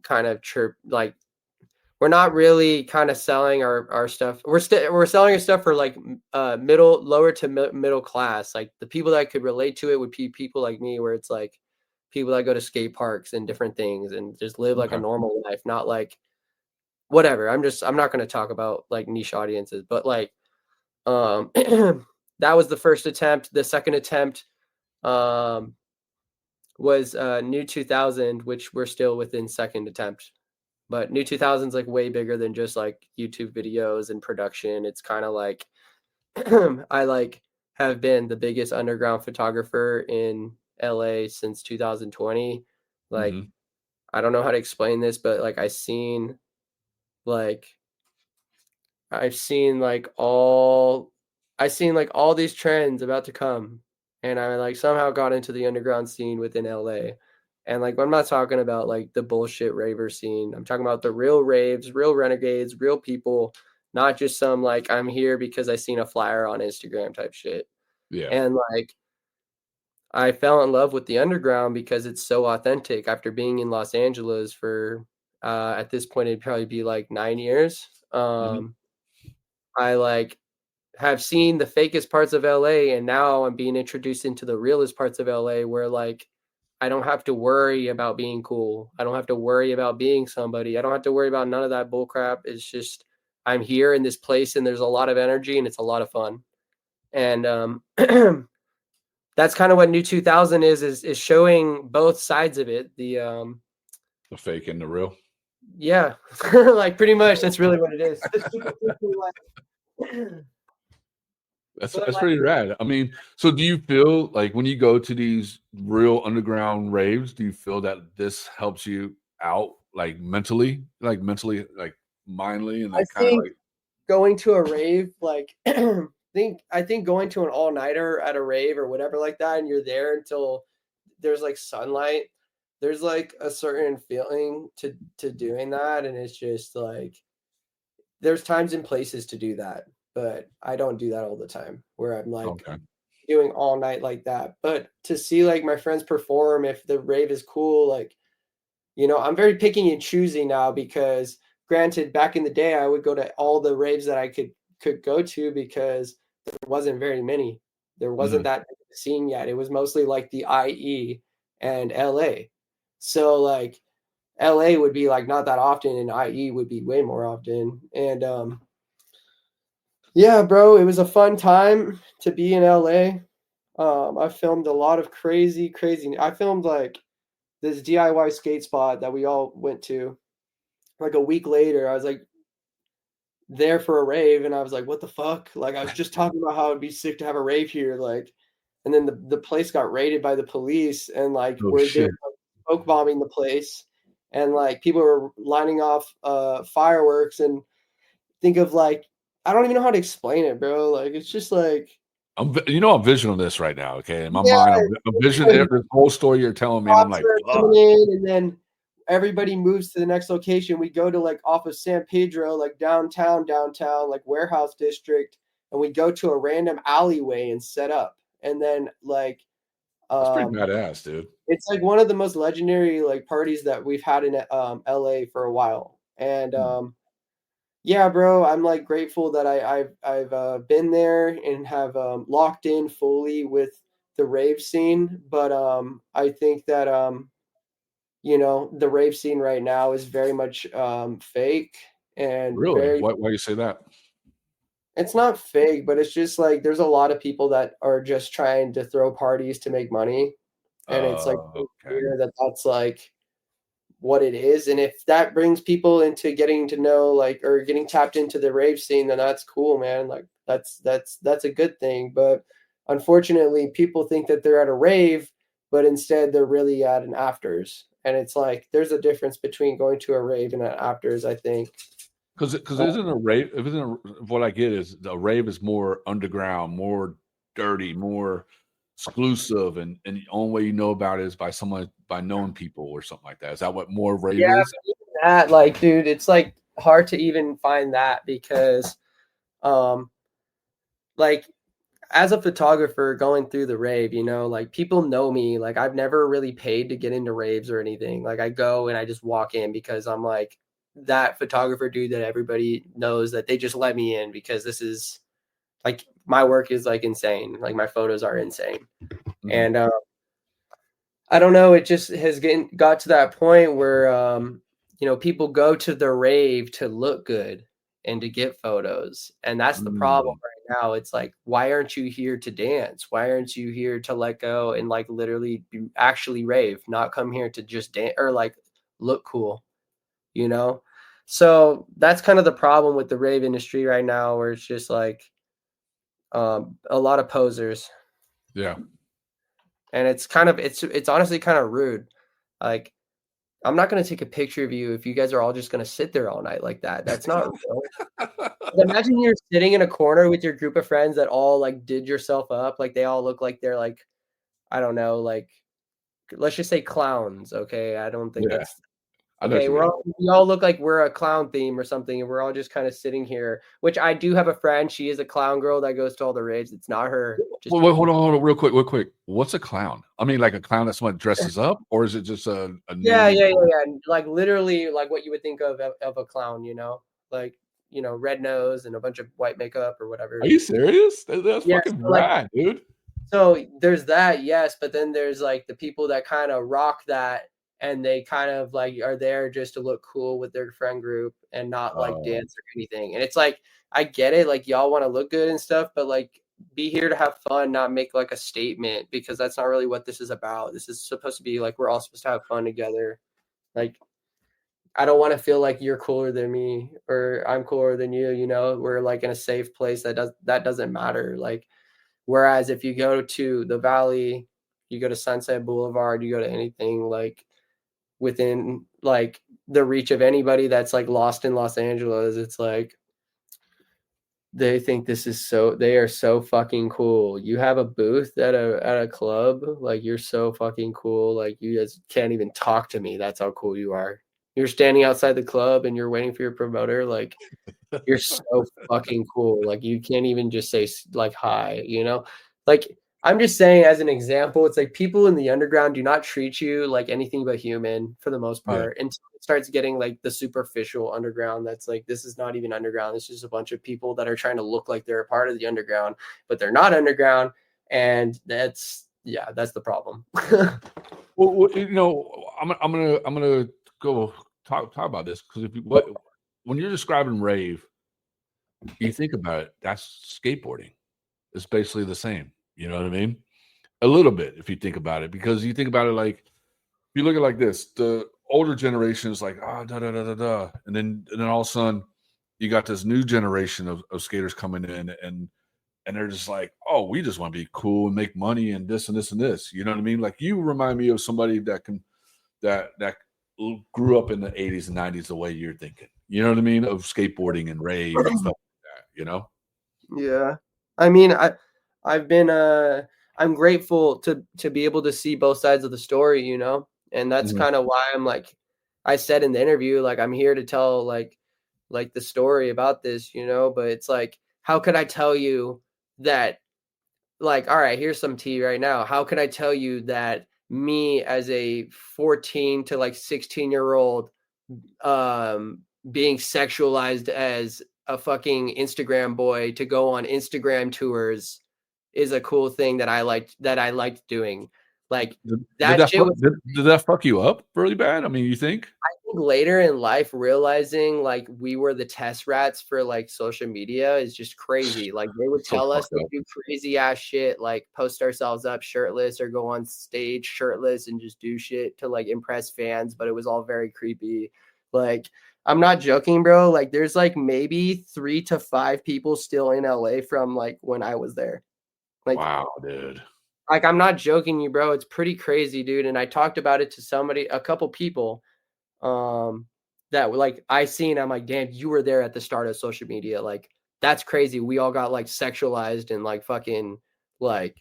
Speaker 2: kind of chirp like we're not really kind of selling our stuff. We're selling our stuff for like middle lower to middle class. Like the people that could relate to it would be people like me where it's like people that go to skate parks and different things and just live like a
Speaker 1: Okay.
Speaker 2: normal life, not like whatever. I'm not going to talk about like niche audiences, but like um that was the first attempt. The second attempt um was New 2000, which we're still within second attempt. But New 2000's like way bigger than just like YouTube videos and production. It's kind of like I like have been the biggest underground photographer in LA since 2020. Like
Speaker 1: Mhm.
Speaker 2: I don't know how to explain this, but like like I've seen like all I've seen like all these trends about to come, and I like somehow got into the underground scene within LA. And like I'm not talking about like the bullshit raver scene. I'm talking about the real raves, real renegades, real people, not just some like I'm here because I seen a flyer on Instagram type shit.
Speaker 1: Yeah.
Speaker 2: And like I fell in love with the underground because it's so authentic after being in Los Angeles for At this point, it'd probably be like 9 years.
Speaker 1: Mhm.
Speaker 2: I like have seen the fakest parts of LA, and now I'm being introduced into the realest parts of LA where like I don't have to worry about being cool. I don't have to worry about being somebody. I don't have to worry about none of that bull crap. It's just I'm here in this place and there's a lot of energy and it's a lot of fun. And that's kind of what New 2000 is showing both sides of it.
Speaker 1: The fake and the real.
Speaker 2: Yeah, like pretty much that's really what it is. People think like, but
Speaker 1: That's
Speaker 2: like
Speaker 1: pretty rad. I mean, so do you feel like when you go to these real underground raves, do you feel that this helps you out like mentally, like mindly, and
Speaker 2: I
Speaker 1: like kind of
Speaker 2: think
Speaker 1: like
Speaker 2: going to a rave, like I think going to an all nighter at a rave or whatever like that, and you're there until there's like sunlight. There's like a certain feeling to doing that, and it's just like there's times and places to do that, but I don't do that all the time. Where I'm like
Speaker 1: okay,
Speaker 2: doing all night like that, but to see like my friends perform, if the rave is cool, like I'm very picky and choosy now because granted, back in the day, I would go to all the raves that I could go to because there wasn't very many. There wasn't
Speaker 1: mhm,
Speaker 2: that big of a scene yet. It was mostly like the IE and LA. So like LA would be like not that often and IE would be way more often. And yeah, bro, it was a fun time to be in LA. I filmed a lot of crazy. I filmed like this DIY skate spot that we all went to. Like a week later, I was like there for a rave, and I was like, "What the fuck?" Like I was just talking about how it'd be sick to have a rave here, like, and then the place got raided by the police, and like
Speaker 1: oh
Speaker 2: we're there
Speaker 1: shit,
Speaker 2: smoke bombing the place, and like people were lining off fireworks, and think of like I don't even know how to explain it, bro. Like it's just like
Speaker 1: I'm visual this right now. Okay, in my
Speaker 2: yeah,
Speaker 1: mind, I'm visioning the whole story you're telling me, and I'm
Speaker 2: cops
Speaker 1: like,
Speaker 2: are
Speaker 1: fuck,
Speaker 2: coming in, and then everybody moves to the next location. We go to like off of San Pedro, like downtown, like warehouse district, and we go to a random alleyway and set up. And then like
Speaker 1: that's pretty
Speaker 2: um
Speaker 1: badass, dude.
Speaker 2: it's like one of the most legendary like parties that we've had in LA for a while. And
Speaker 1: Mm,
Speaker 2: yeah, bro, I'm like grateful that I've been there and have locked in fully with the rave scene. But I think that the rave scene right now is very much fake and
Speaker 1: really?
Speaker 2: very
Speaker 1: Why you say that?
Speaker 2: it's not fake, but it's just like there's a lot of people that are just trying to throw parties to make money, and it's like
Speaker 1: Okay,
Speaker 2: clear that that's like what it is. And if that brings people into getting to know like or getting tapped into the rave scene, then that's cool, man. Like that's a good thing. But unfortunately, people think that they're at a rave, but instead they're really at an afters. And it's like there's a difference between going to a rave and an afters, I think.
Speaker 1: because
Speaker 2: Uh,
Speaker 1: isn't a rave? If isn't what I get is a rave is more underground, more dirty, more exclusive, and the only way you know about it is by knowing people or something like that. Is that what more
Speaker 2: yeah,
Speaker 1: rave is?
Speaker 2: but even that, like, dude, it's like hard to even find that because um like as a photographer going through the rave, like people know me. Like I've never really paid to get into raves or anything. Like I go and I just walk in because I'm like that photographer dude that everybody knows that they just let me in because this is like my work is like insane. Like my photos are insane.
Speaker 1: Mhm.
Speaker 2: And I don't know, it just has got to that point where people go to the rave to look good and to get photos. And that's the problem
Speaker 1: Mm.
Speaker 2: right now. It's like, why aren't you here to dance? Why aren't you here to let go and like literally actually rave, not come here to just dance or like look cool, you know? So that's kind of the problem with the rave industry right now, where it's just like a lot of posers,
Speaker 1: Yeah.
Speaker 2: and it's honestly kind of rude. Like I'm not going to take a picture of you if you guys are all just going to sit there all night like that. That's not real. Like, imagine you're sitting in a corner with your group of friends that all like did yourself up. Like they all look like they're like, I don't know, like let's just say clowns. Okay. I don't think
Speaker 1: Yeah.
Speaker 2: that's
Speaker 1: I know what
Speaker 2: Okay,
Speaker 1: you mean.
Speaker 2: we all look like we're a clown theme or something, and we're all just kind of sitting here. Which I do have a friend. She is a clown girl that goes to all the raves. It's not her. Just
Speaker 1: Wait, hold on, real quick. What's a clown? I mean, like a clown that someone dresses up, or is it just a
Speaker 2: yeah,
Speaker 1: nude?
Speaker 2: yeah, yeah, yeah. Like literally, like what you would think of a clown. Like red nose and a bunch of white makeup or
Speaker 1: Are
Speaker 2: whatever.
Speaker 1: you serious? That's
Speaker 2: Yeah.
Speaker 1: fucking
Speaker 2: So like
Speaker 1: rad, dude.
Speaker 2: So there's that, yes, but then there's like the people that kind of rock that and they kind of like are there just to look cool with their friend group and not like
Speaker 1: Oh,
Speaker 2: dance or anything. And it's like I get it, like y'all want to look good and stuff, but like be here to have fun, not make like a statement because that's not really what this is about. This is supposed to be like we're all supposed to have fun together. Like I don't want to feel like you're cooler than me or I'm cooler than you. We're like in a safe place that doesn't matter. Like whereas if you go to the Valley, you go to Sunset Boulevard, you go to anything like within like the reach of anybody that's like lost in Los Angeles, it's like they think they are so fucking cool. You have a booth at a club, like you're so fucking cool. Like you guys can't even talk to me. That's how cool you are. You're standing outside the club and you're waiting for your promoter, like you're so fucking cool. Like you can't even just say like hi. Like I'm just saying as an example, it's like people in the underground do not treat you like anything but human for the most
Speaker 1: yeah.
Speaker 2: part until it starts getting like the superficial underground. That's like this is not even underground. This is just a bunch of people that are trying to look like they're a part of the underground, but they're not underground. And that's the problem.
Speaker 1: Well, I'm gonna go talk about this because when you're describing rave, you think about it. That's skateboarding. It's basically the same. You know what I mean? A little bit, if you think about it, because you think about it like if you look at it like this, the older generation is like, da da da da da, and then all of a sudden you got this new generation of skaters coming in and they're just like, oh, we just want to be cool and make money and this and this and this. You know what I mean? Like you remind me of somebody that grew up in the 80s and 90s the way you're thinking. You know what I mean? Of skateboarding and rave and stuff like that.
Speaker 2: Yeah. I mean, I've been I'm grateful to be able to see both sides of the story. And that's
Speaker 1: Mhm.
Speaker 2: kind of why I'm like I said in the interview, like I'm here to tell like the story about this, but it's like how could I tell you that like all right, here's some tea right now. How could I tell you that me as a 14 to like 16-year-old um being sexualized as a fucking Instagram boy to go on Instagram tours is a cool thing that I liked doing. Like
Speaker 1: Did
Speaker 2: that
Speaker 1: that
Speaker 2: shit
Speaker 1: fuck,
Speaker 2: was
Speaker 1: did that fuck you up really bad? I mean, you think?
Speaker 2: I think later in life realizing like we were the test rats for like social media is just crazy. Like they would
Speaker 1: So
Speaker 2: tell us
Speaker 1: fucked
Speaker 2: to
Speaker 1: up.
Speaker 2: do crazy ass shit, like post ourselves up shirtless or go on stage shirtless and just do shit to like impress fans, but it was all very creepy. Like I'm not joking, bro. Like there's like maybe 3 to 5 people still in LA from like when I was there. Like
Speaker 1: Wow, dude.
Speaker 2: I'm not joking you, bro. It's pretty crazy, dude. And I talked about it to a couple people um that like I seen. I'm like, damn, you were there at the start of social media. Like that's crazy. We all got like sexualized and like fucking like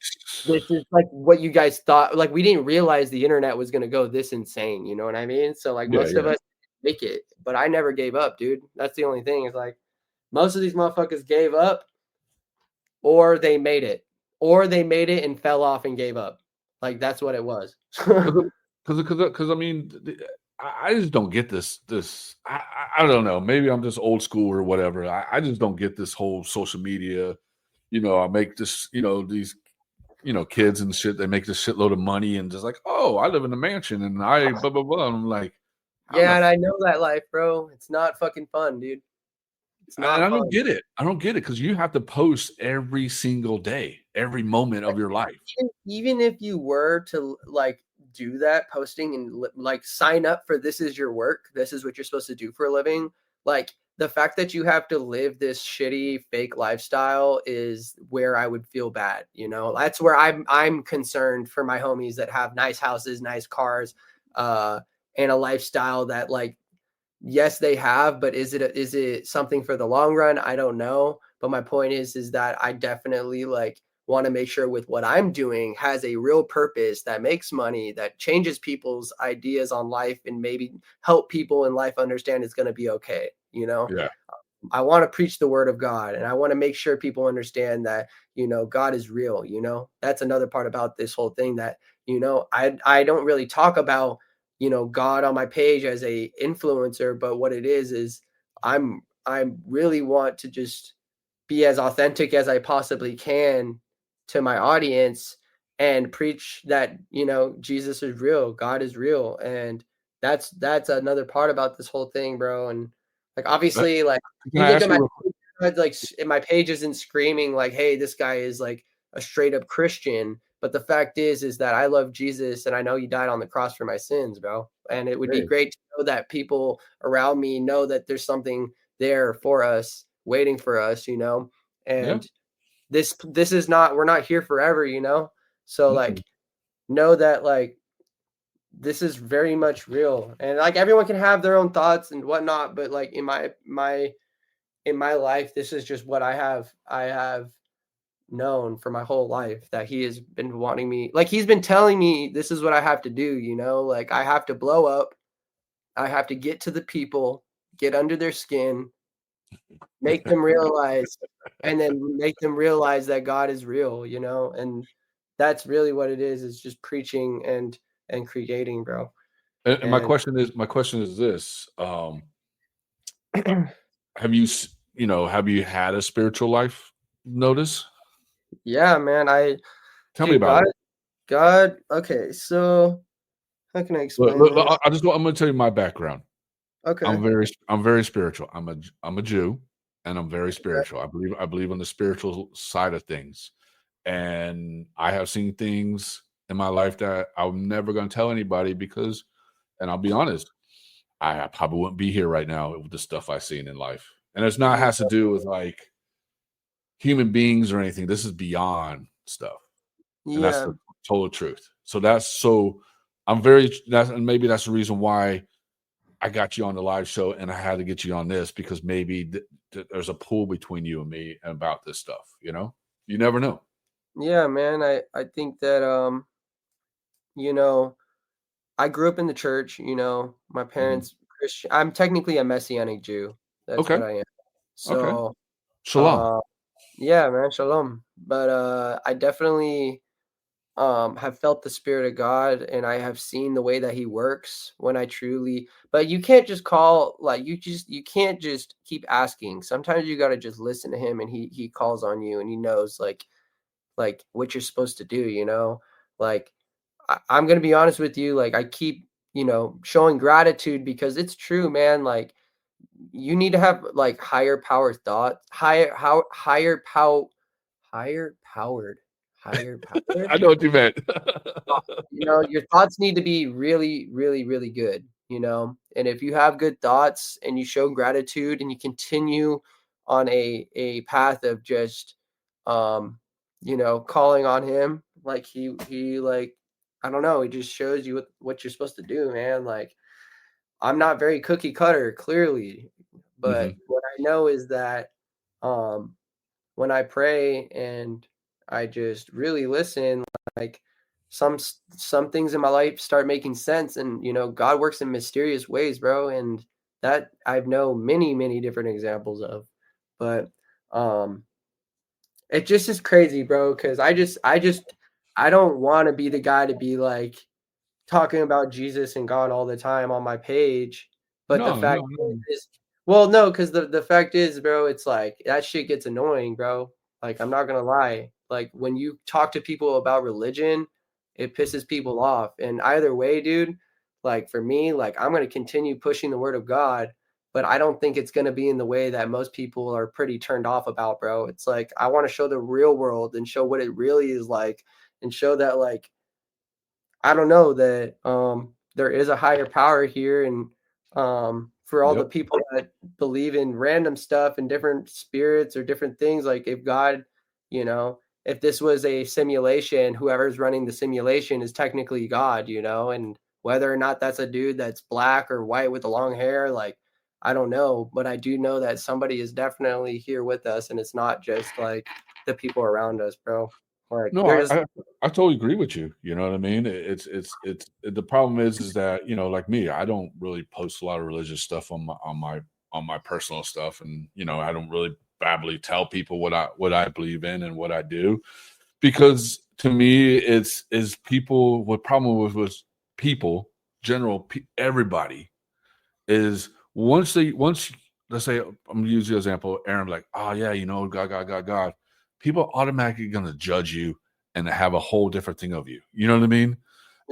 Speaker 2: this is like what you guys thought. Like we didn't realize the internet was gonna go this insane. You know what I mean? So like
Speaker 1: Yeah,
Speaker 2: most of
Speaker 1: yeah.
Speaker 2: us make it, but I never gave up, dude. That's the only thing. Is like most of these motherfuckers gave up or they made it. Or they made it and fell off and gave up. Like that's what it was.
Speaker 1: Because I mean, I just don't get this. I don't know. Maybe I'm just old school or whatever. I just don't get this whole social media. I make this. These kids and shit. They make this shitload of money and just like, oh, I live in a mansion and I blah blah blah. And I'm like, how the
Speaker 2: Yeah, and I know that life, bro. It's not fucking fun, dude. It's
Speaker 1: and
Speaker 2: not
Speaker 1: I don't
Speaker 2: fun.
Speaker 1: get it. I don't get it because you have to post every single day, every moment of your life.
Speaker 2: Even if you were to like do that posting and like sign up for this is your work, this is what you're supposed to do for a living, like the fact that you have to live this shitty fake lifestyle is where I would feel bad. That's where I'm concerned for my homies that have nice houses, nice cars, uh and a lifestyle that like yes, they have, but is it something for the long run? I don't know. But my point is that I definitely like want to make sure with what I'm doing has a real purpose that makes money, that changes people's ideas on life, and maybe help people in life understand it's going to be okay.
Speaker 1: Yeah.
Speaker 2: I want to preach the word of God, and I want to make sure people understand that, God is real. That's another part about this whole thing that, I don't really talk about, God on my page as a influencer, but what it is I really want to just be as authentic as I possibly can to my audience and preach that, Jesus is real, God is real. And that's another part about this whole thing, bro. And like
Speaker 1: Uh,
Speaker 2: obviously, like
Speaker 1: Can
Speaker 2: you
Speaker 1: I
Speaker 2: look
Speaker 1: ask
Speaker 2: at
Speaker 1: you
Speaker 2: my
Speaker 1: real
Speaker 2: like my page isn't screaming like, hey, this guy is like a straight up Christian. But the fact is that I love Jesus and I know he died on the cross for my sins, bro. And it would be
Speaker 1: quick?
Speaker 2: great to know that people around me know that there's something there for us, waiting for us,
Speaker 1: Yeah.
Speaker 2: and this is not, we're not here forever, so
Speaker 1: Mm-mm.
Speaker 2: like know that like this is very much real, and like everyone can have their own thoughts and whatnot, but like in my life, this is just what I have known for my whole life, that he has been wanting me, like he's been telling me this is what I have to do, like I have to blow up, I have to get to the people, get under their skin, make them realize, and then make them realize that God is real, and that's really what it is just preaching and creating, bro.
Speaker 1: And
Speaker 2: And
Speaker 1: my question is this, have you have you had a spiritual life notice?
Speaker 2: yeah, man,
Speaker 1: Tell me
Speaker 2: dude,
Speaker 1: about it.
Speaker 2: God, okay, so how can I
Speaker 1: Look,
Speaker 2: explain
Speaker 1: look,
Speaker 2: this?
Speaker 1: I'm gonna tell you my background.
Speaker 2: Okay,
Speaker 1: I'm very spiritual. I'm a Jew, and I'm very spiritual. I believe on the spiritual side of things, and I have seen things in my life that I'm never gonna tell anybody because, and I'll be honest, I probably wouldn't be here right now with the stuff I've seen in life. And it's not
Speaker 2: yeah,
Speaker 1: has to do with like human beings or anything. This is beyond stuff. And that's
Speaker 2: yeah,
Speaker 1: the total truth. So I'm very that's and maybe that's the reason why I got you on the live show and I had to get you on this because maybe there's a pull between you and me about this stuff, you know? You never know.
Speaker 2: yeah, man, I think that you know I grew up in the church, my
Speaker 1: Mhm.
Speaker 2: parents Christian. I'm technically a Messianic Jew. That's
Speaker 1: Okay.
Speaker 2: what I am.
Speaker 1: Okay.
Speaker 2: So,
Speaker 1: Shalom.
Speaker 2: uh, yeah, man, shalom. But I definitely have felt the spirit of God, and I have seen the way that he works when I truly, but you can't just call, like you can't just keep asking. Sometimes you got to just listen to him, and he calls on you, and he knows like what you're supposed to do, like I'm gonna be honest with you, like I keep, showing gratitude because it's true, man. Like you need to have like higher power thoughts, higher powered, higher powered.
Speaker 1: I know what you meant.
Speaker 2: Your thoughts need to be really, really, really good, and if you have good thoughts and you show gratitude and you continue on a path of just, um, calling on him, like he like, I don't know, he just shows you what you're supposed to do, man. Like I'm not very cookie cutter, clearly, but
Speaker 1: Mhm.
Speaker 2: what I know is that, um, when I pray and I just really listen, like some things in my life start making sense, and God works in mysterious ways, bro, and that I've know many, many different examples of. But um it just is crazy, bro, because I don't want to be the guy to be like talking about Jesus and God all the time on my page. But the
Speaker 1: No,
Speaker 2: fact
Speaker 1: no, no.
Speaker 2: is, well, no, because the fact is, bro, it's like that shit gets annoying, bro. Like, I'm not gonna lie. Like, when you talk to people about religion, it pisses people off. And either way, dude, like for me, like I'm gonna continue pushing the word of God, but I don't think it's gonna be in the way that most people are pretty turned off about, bro. It's like I want to show the real world and show what it really is like, and show that like I don't know that there is a higher power here, and for all the
Speaker 1: Yep.
Speaker 2: people that believe in random stuff and different spirits or different things, like if God, if this was a simulation, whoever's running the simulation is technically God, and whether or not that's a dude that's black or white with the long hair, like I don't know, but I do know that somebody is definitely here with us, and it's not just like the people around us, bro. Like
Speaker 1: No,
Speaker 2: they're
Speaker 1: I,
Speaker 2: just
Speaker 1: I I totally agree with you. You know what I mean? It's the problem is that like me, I don't really post a lot of religious stuff on my personal stuff, and I don't really babblily tell people what I believe in and what I do, because to me it's is people. What problem was people everybody is once let's say I'm gonna use the example, Aaron, like, oh yeah, God, God, God, God. People automatically gonna judge you and have a whole different thing of you. You know what I mean?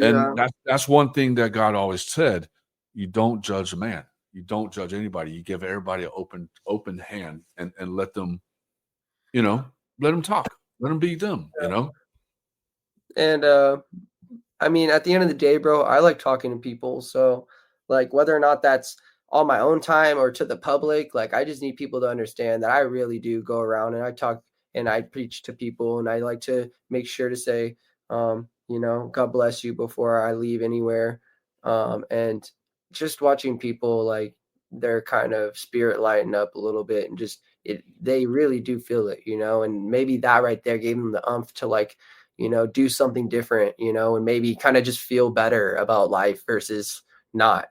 Speaker 1: And
Speaker 2: yeah.
Speaker 1: that's one thing that God always said. You don't judge a man. You don't judge anybody. You give everybody an open hand and you know, let them talk. Let them be them.
Speaker 2: And I mean, at the end of the day, bro, I like talking to people. So, like, whether or not that's on my own time or to the public, like, I just need people to understand that I really do go around and I talk and I preach to people. And I like to make sure to say, God bless you before I leave anywhere. And just watching people, like, their kind of spirit lighten up a little bit and just, they really do feel it, and maybe that right there gave them the umph to, like, do something different, and maybe kind of just feel better about life versus not.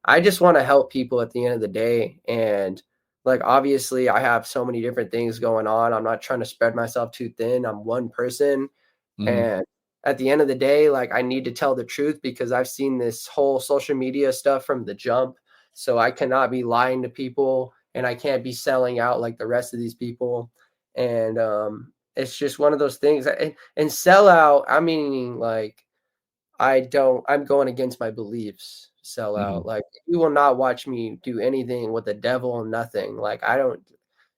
Speaker 2: I just want to help people at the end of the day. And like, obviously, I have so many different things going on. I'm not trying to spread myself too thin. I'm one person.
Speaker 1: Mhm.
Speaker 2: And at the end of the day, like, I need to tell the truth because I've seen this whole social media stuff from the jump. So I cannot be lying to people and I can't be selling out like the rest of these people. And it's just one of those things. And sell out, I mean, like, I'm going against my beliefs, sell out.
Speaker 1: Mhm.
Speaker 2: Like, you will not watch me do anything with the devil and nothing. Like, I don't,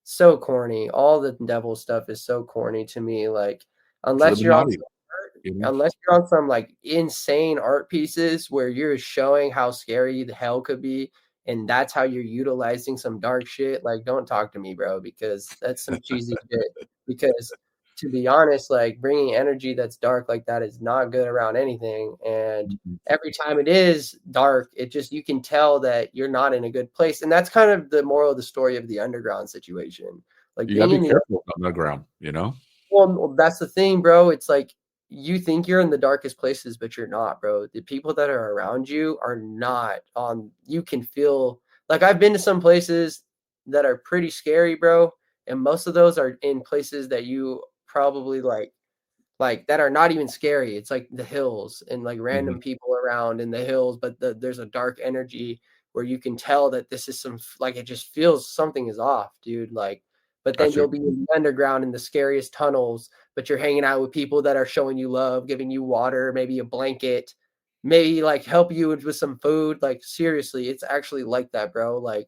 Speaker 2: so corny. All the devil stuff is so corny to me. Like,
Speaker 1: It's
Speaker 2: unless you're on
Speaker 1: Illuminati.
Speaker 2: unless you're on some like insane art pieces where you're showing how scary the hell could be, and that's how you're utilizing some dark shit, like, don't talk to me, bro, because that's some cheesy shit. Because to be honest, like, bringing energy that's dark like that is not good around anything. And
Speaker 1: Mhm.
Speaker 2: every time it is dark, it just, you can tell that you're not in a good place. And that's kind of the moral of the story of the underground situation. Like,
Speaker 1: You gotta
Speaker 2: being
Speaker 1: be
Speaker 2: in the
Speaker 1: careful on the ground.
Speaker 2: well, that's the thing, bro. It's like you think you're in the darkest places, but you're not, bro. The people that are around you are not on. You can feel like I've been to some places that are pretty scary, bro. And most of those are in places that you probably like that are not even scary. It's like the hills and like
Speaker 1: Mhm.
Speaker 2: random people around in the hills, but there's a dark energy where you can tell that this is some like it just feels something is off, dude. Like, but
Speaker 1: I
Speaker 2: then
Speaker 1: see.
Speaker 2: you'll be in the underground in the scariest tunnels, but you're hanging out with people that are showing you love, giving you water, maybe a blanket, maybe like help you with some food. Like, seriously, it's actually like that, bro. Like,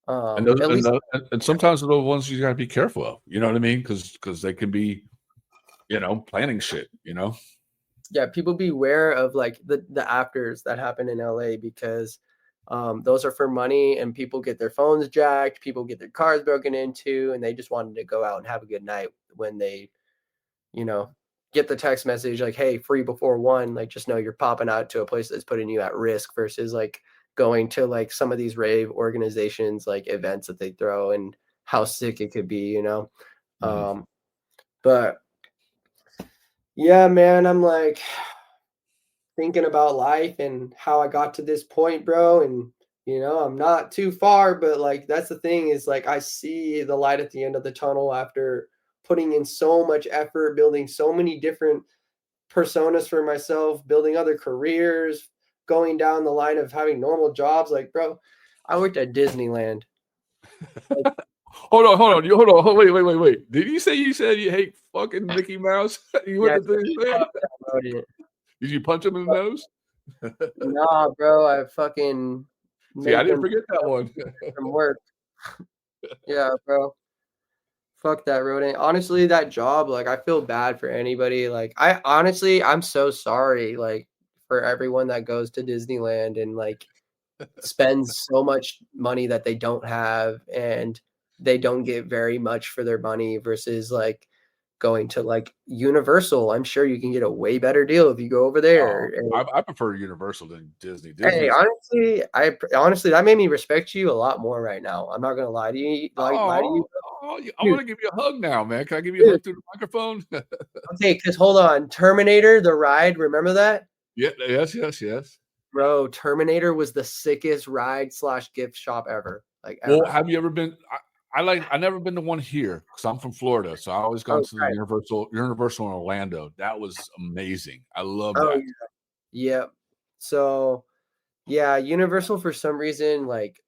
Speaker 1: And those
Speaker 2: at
Speaker 1: and
Speaker 2: least
Speaker 1: the and sometimes those ones you gotta be careful of, you know what I mean? Because they can be, planning shit.
Speaker 2: yeah, people beware of like the afters that happen in LA because those are for money and people get their phones jacked, people get their cars broken into, and they just wanted to go out and have a good night when they, you know, get the text message like, hey, free before 1, like, just know you're popping out to a place that's putting you at risk versus like going to like some of these rave organizations like events that they throw and how sick it could be.
Speaker 1: Mhm.
Speaker 2: Um, but yeah, man, I'm like thinking about life and how I got to this point, bro. And I'm not too far, but like that's the thing is like I see the light at the end of the tunnel after putting in so much effort, building so many different personas for myself, building other careers, going down the line of having normal jobs. Like, bro, I worked at Disneyland. Like,
Speaker 1: Hold on, you hold on, wait. Did you said you hate fucking Mickey Mouse? You went
Speaker 2: yeah,
Speaker 1: to Disneyland? Did you punch him in the nose?
Speaker 2: nah, bro, I fucking
Speaker 1: See, I
Speaker 2: made
Speaker 1: didn't
Speaker 2: them
Speaker 1: forget that one.
Speaker 2: from work. Yeah, bro. Fuck that rodent. Honestly, that job, like, I feel bad for anybody. Like, I'm so sorry, like, for everyone that goes to Disneyland and like spends so much money that they don't have and they don't get very much for their money versus like going to like Universal. I'm sure you can get a way better deal if you go over
Speaker 1: Oh,
Speaker 2: there.
Speaker 1: I prefer Universal than Disney.
Speaker 2: Hey,
Speaker 1: Disney's
Speaker 2: honestly, that made me respect you a lot more right now. I'm not gonna lie to you,
Speaker 1: oh,
Speaker 2: lie to you.
Speaker 1: Oh, I
Speaker 2: Dude,
Speaker 1: want to give you a hug now, man. Can I give you a
Speaker 2: dude.
Speaker 1: hug through the microphone?
Speaker 2: Okay, because hold on. Terminator, the ride, remember that?
Speaker 1: Yeah, yes.
Speaker 2: Bro, Terminator was the sickest ride slash gift shop ever. Like
Speaker 1: Well,
Speaker 2: ever.
Speaker 1: have you ever been? I never been to one here because I'm from Florida, so I always gone
Speaker 2: Oh,
Speaker 1: to the
Speaker 2: right.
Speaker 1: Universal in Orlando. That was amazing. I love
Speaker 2: Oh,
Speaker 1: that.
Speaker 2: yeah. Yep. So yeah, Universal for some reason, like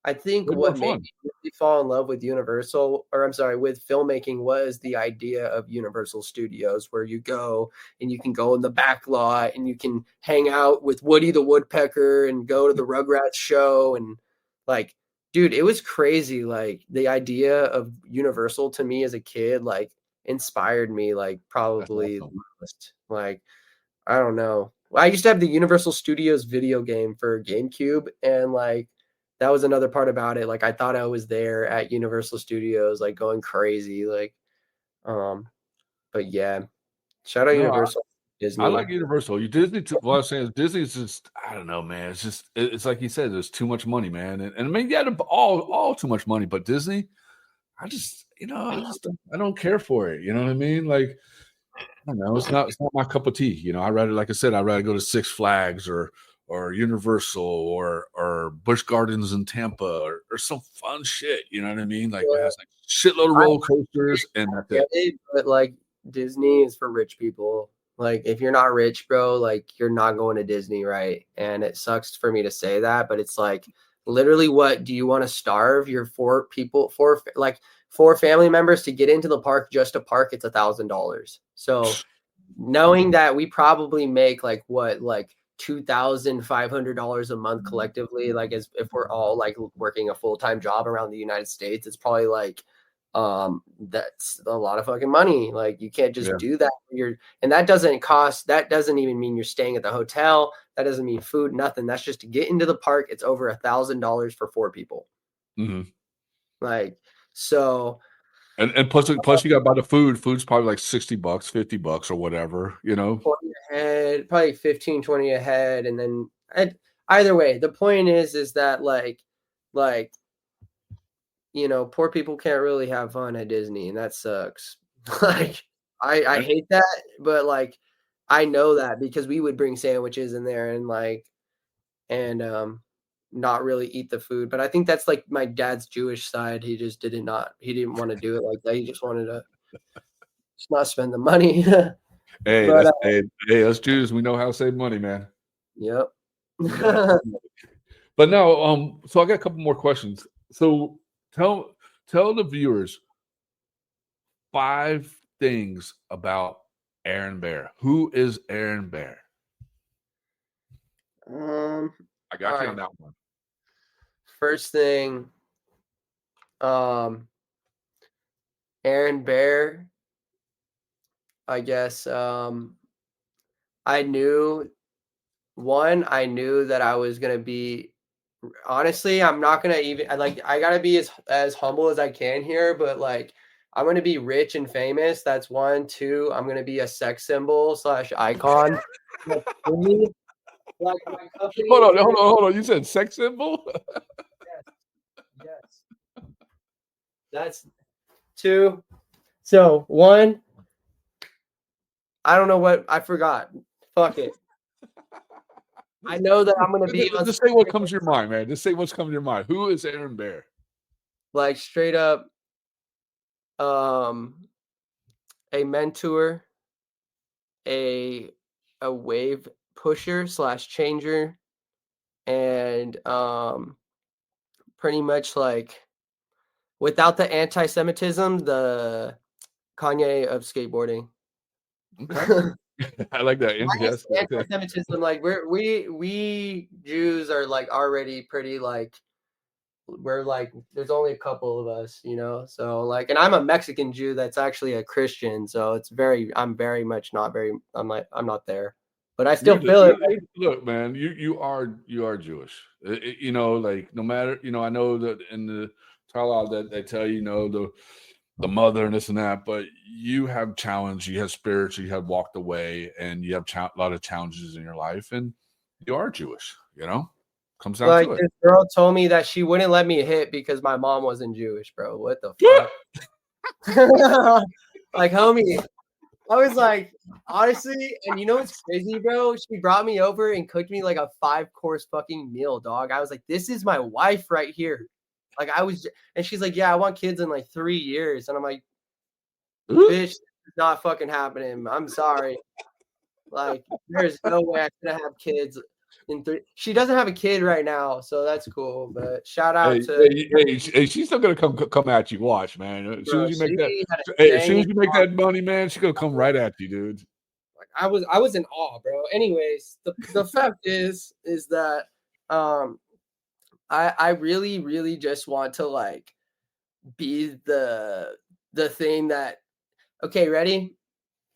Speaker 2: I think
Speaker 1: Way more
Speaker 2: what made
Speaker 1: fun.
Speaker 2: me really fall in love with Universal, or I'm sorry, with filmmaking was the idea of Universal Studios, where you go and you can go in the back lot and you can hang out with Woody the Woodpecker and go to the Rugrats show. And like, dude, it was crazy. Like, the idea of Universal to me as a kid, like, inspired me, like,
Speaker 1: That's
Speaker 2: probably the
Speaker 1: awesome.
Speaker 2: most. Like, I don't know. I used to have the Universal Studios video game for GameCube, and like that was another part about it. Like I thought I was there at Universal Studios, like going crazy. Like, um, but yeah, shout out
Speaker 1: No,
Speaker 2: Universal,
Speaker 1: I like
Speaker 2: Disney.
Speaker 1: Universal. You Disney. What I was saying is Disney's just. I don't know, man. It's just. It's like you said. There's too much money, man. And I mean, yeah, all too much money. But Disney, I just, I don't care for it. You know what I mean? Like, I don't know. It's not my cup of tea. I rather, like I said, I'd rather go to Six Flags or Universal or Busch Gardens in Tampa or some fun shit. You know what I mean? Like it
Speaker 2: Yeah,
Speaker 1: has like shitload of
Speaker 2: I
Speaker 1: roller coasters and that's
Speaker 2: get
Speaker 1: it.
Speaker 2: it, but like Disney is for rich people. Like if you're not rich, bro, like you're not going to Disney, right? And it sucks for me to say that, but it's like literally what do you want to starve your four family members to get into the park just to park? It's $1,000. So knowing that we probably make like what like $2,500 a month collectively, like as if we're all like working a full-time job around the United States, it's probably like that's a lot of fucking money. Like you can't just
Speaker 1: Yeah.
Speaker 2: do that. And that doesn't even mean you're staying at the hotel. That doesn't mean food, nothing. That's just to get into the park. It's over $1,000 for four people.
Speaker 1: Hmm.
Speaker 2: Like so
Speaker 1: And plus you got to buy the food. Food's probably like $60, $50 or whatever.
Speaker 2: 20 ahead, probably 15, 20 ahead. And then either way, the point is that like, poor people can't really have fun at Disney, and that sucks. Like, I
Speaker 1: And
Speaker 2: hate that, but like, I know that because we would bring sandwiches in there and not really eat the food. But I think that's like my dad's Jewish side. He didn't want to do it like that. He just wanted to just not spend the money.
Speaker 1: hey,
Speaker 2: But
Speaker 1: us Jews, we know how to save money, man.
Speaker 2: yep.
Speaker 1: We know how to save money. But now, so I got a couple more questions. So tell the viewers 5 things about Aaron Baer. Who is Aaron Baer?
Speaker 2: All
Speaker 1: I got you on
Speaker 2: right.
Speaker 1: that one.
Speaker 2: First thing, um, Aaron Baer, I guess, I knew I knew that I was gonna be honestly, I'm not gonna even I gotta be as humble as I can here, but like I'm gonna be rich and famous. That's one. Two, I'm gonna be a sex symbol slash icon. Like, three, like my company
Speaker 1: Hold
Speaker 2: is
Speaker 1: on,
Speaker 2: gonna
Speaker 1: hold on. You said sex symbol?
Speaker 2: yes, yes. That's two. So one, I don't know what I forgot. Fuck it. I know that I'm gonna be on
Speaker 1: Just say what comes to your mind, man. Just say what's coming to your mind. Who is Aaron Baer?
Speaker 2: like straight up um a mentor, a wave pusher slash changer, and pretty much like without the anti-Semitism, the Kanye of skateboarding.
Speaker 1: Okay. I like that.
Speaker 2: Minus
Speaker 1: Yes.
Speaker 2: the anti-Semitism, like we Jews are like already pretty like we're like there's only a couple of us, so like, and I'm a Mexican Jew that's actually a Christian, so I'm very much not very I'm not there, but I still feel it.
Speaker 1: Look, man. You are Jewish. Like no matter. I know that in the Talmud that they tell the mother and this and that, but you have challenged. You have spiritually. You have walked away, and you have a lot of challenges in your life, and you are Jewish. Comes down
Speaker 2: Like,
Speaker 1: to it.
Speaker 2: this girl told me that she wouldn't let me hit because my mom wasn't Jewish, bro. What the fuck? Like, homie, I was like, honestly, and you know what's crazy, bro? She brought me over and cooked me like a 5-course fucking meal, dog. I was like, this is my wife right here. Like, and she's like, yeah, I want kids in like 3 years. And I'm like, bitch, this is not fucking happening. I'm sorry. Like, there's no way I could have kids in 3. She doesn't have a kid right now, so that's cool. But shout out
Speaker 1: Hey,
Speaker 2: to
Speaker 1: hey, hey, she's still gonna come at you. Watch, man. As soon
Speaker 2: bro.
Speaker 1: as you make that,
Speaker 2: She had a
Speaker 1: hey, as soon
Speaker 2: dang.
Speaker 1: as you make that money, man, she's gonna come right at you, dude.
Speaker 2: Like, I was in awe, bro. Anyways, the fact is that um I really really just want to like be the thing that okay, ready?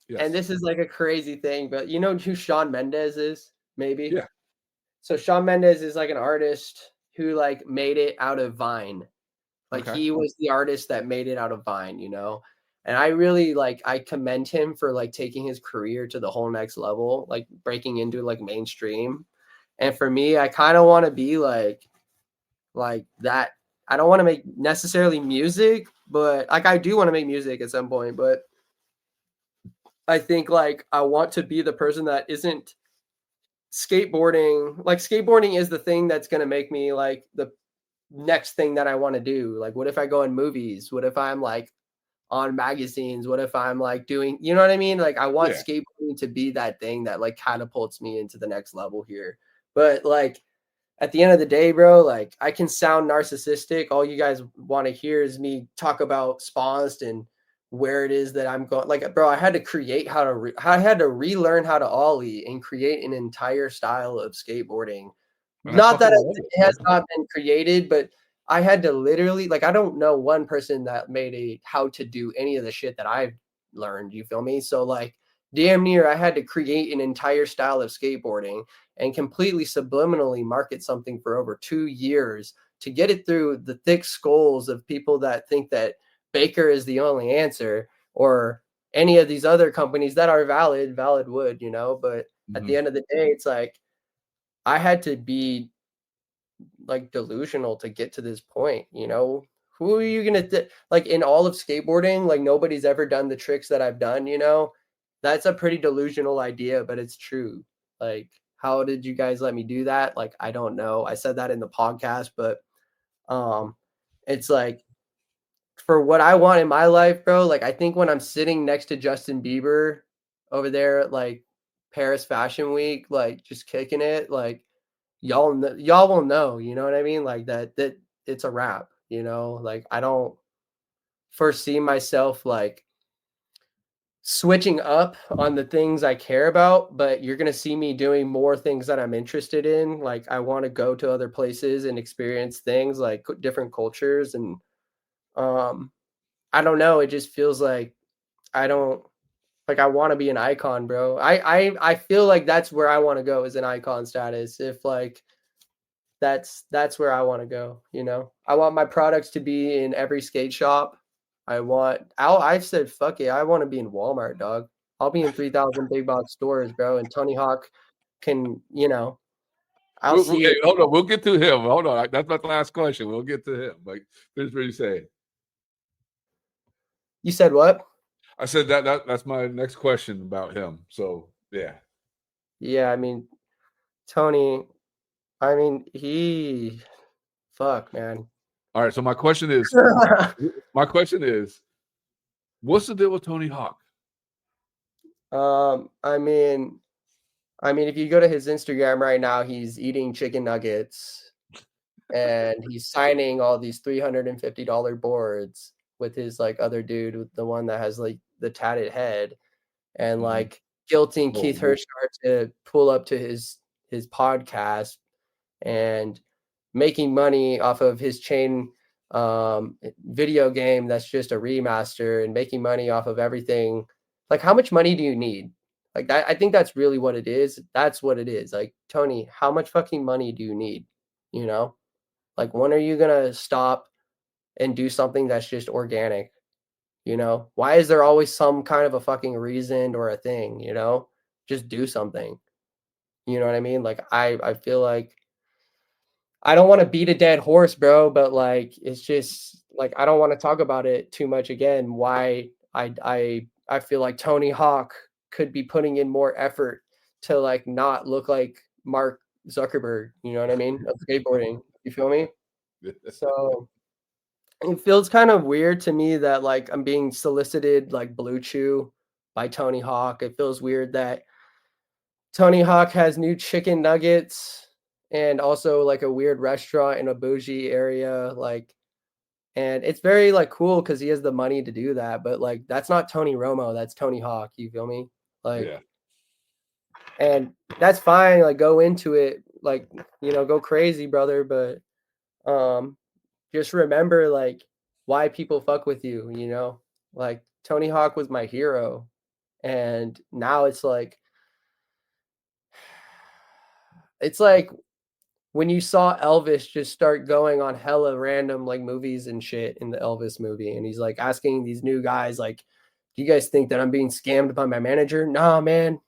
Speaker 2: And
Speaker 1: Yes.
Speaker 2: this is like a crazy thing, but you know who Shawn Mendes is? Maybe.
Speaker 1: Yeah.
Speaker 2: So Shawn Mendes is like an artist who like made it out of Vine. Like
Speaker 1: Okay.
Speaker 2: he was the artist that made it out of Vine, you know? And I really like I commend him for like taking his career to the whole next level, like breaking into like mainstream. And for me, I kind of want to be like that. I don't want to make necessarily music, but like I do want to make music at some point, but I think like I want to be the person that isn't skateboarding. Like skateboarding is the thing that's going to make me like the next thing that I want to do. Like what if I go in movies? What if I'm like on magazines? What if I'm like doing, you know what I mean? Like I want
Speaker 1: Yeah.
Speaker 2: skateboarding to be that thing that like catapults me into the next level here. But like at the end of the day, bro, like I can sound narcissistic. All you guys want to hear is me talk about spawns and where it is that I'm going. Like, bro, I had to create I had to relearn how to ollie and create an entire style of skateboarding.
Speaker 1: And I
Speaker 2: Not
Speaker 1: fucking
Speaker 2: that
Speaker 1: love it,
Speaker 2: it has
Speaker 1: dude.
Speaker 2: not been created, but I had to literally like I don't know one person that made a how to do any of the shit that I've learned. You feel me? So like damn near I had to create an entire style of skateboarding and completely subliminally market something for over 2 years to get it through the thick skulls of people that think that Baker is the only answer or any of these other companies that are valid wood, you know, but at
Speaker 1: Mhm.
Speaker 2: the end of the day, it's like I had to be like delusional to get to this point, you know? Who are you gonna like in all of skateboarding? Like nobody's ever done the tricks that I've done, you know? That's a pretty delusional idea, but it's true. Like, how did you guys let me do that? Like, I don't know. I said that in the podcast, but um, it's like for what I want in my life, bro. Like, I think when I'm sitting next to Justin Bieber over there at like Paris Fashion Week, like just kicking it, like y'all will know, you know what I mean? Like that it's a wrap, you know? Like I don't foresee myself like switching up on the things I care about, but you're going to see me doing more things that I'm interested in. Like I want to go to other places and experience things like different cultures and um I don't know, it just feels like I don't like I want to be an icon, bro. I feel like that's where I want to go is an icon status. If like that's where I want to go, you know. I want my products to be in every skate shop. I've said fuck it. I want to be in Walmart, dog. I'll be in 3,000 big box stores, bro, and Tony Hawk can, you know, I'll see
Speaker 1: Hey,
Speaker 2: it.
Speaker 1: hold on. We'll get to him. Hold on. That's my last question. We'll get to him. Like, finish what you say.
Speaker 2: You said what?
Speaker 1: I said that's my next question about him. So yeah.
Speaker 2: Yeah, I mean, Tony, I mean, fuck, man.
Speaker 1: All right. So my question is, what's the deal with Tony Hawk?
Speaker 2: um, I mean, if you go to his Instagram right now, he's eating chicken nuggets and he's signing all these $350 boards with his like other dude, with the one that has like the tatted head, and
Speaker 1: Mhm.
Speaker 2: like guilting
Speaker 1: Whoa,
Speaker 2: Keith
Speaker 1: whoa.
Speaker 2: Hirschhart to pull up to his podcast and making money off of his chain video game that's just a remaster and making money off of everything. Like, how much money do you need? Like that, I think that's really what it is. That's what it is. Like, Tony, how much fucking money do you need? You know, like when are you gonna stop and do something that's just organic? You know, why is there always some kind of a fucking reason or a thing? You know, just do something. You know what I mean? Like I feel like I don't want to beat a dead horse, bro, but like it's just like I don't want to talk about it too much again. Why I feel like Tony Hawk could be putting in more effort to like not look like Mark Zuckerberg, you know what I mean? Of skateboarding. You feel me? So it feels kind of weird to me that like I'm being solicited like Blue Chew by Tony Hawk. It feels weird that Tony Hawk has new chicken nuggets and also like a weird restaurant in a bougie area. Like, and it's very like cool because he has the money to do that. But like, that's not Tony Romo. That's Tony Hawk. You feel me? Like,
Speaker 1: Yeah.
Speaker 2: and that's fine. Like, go into it. Like, go crazy, brother. But um, just remember like why people fuck with you. Like Tony Hawk was my hero, and now it's like when you saw Elvis just start going on hella random like movies and shit in the Elvis movie, and he's like asking these new guys like, "Do you guys think that I'm being scammed by my manager?" Nah, man,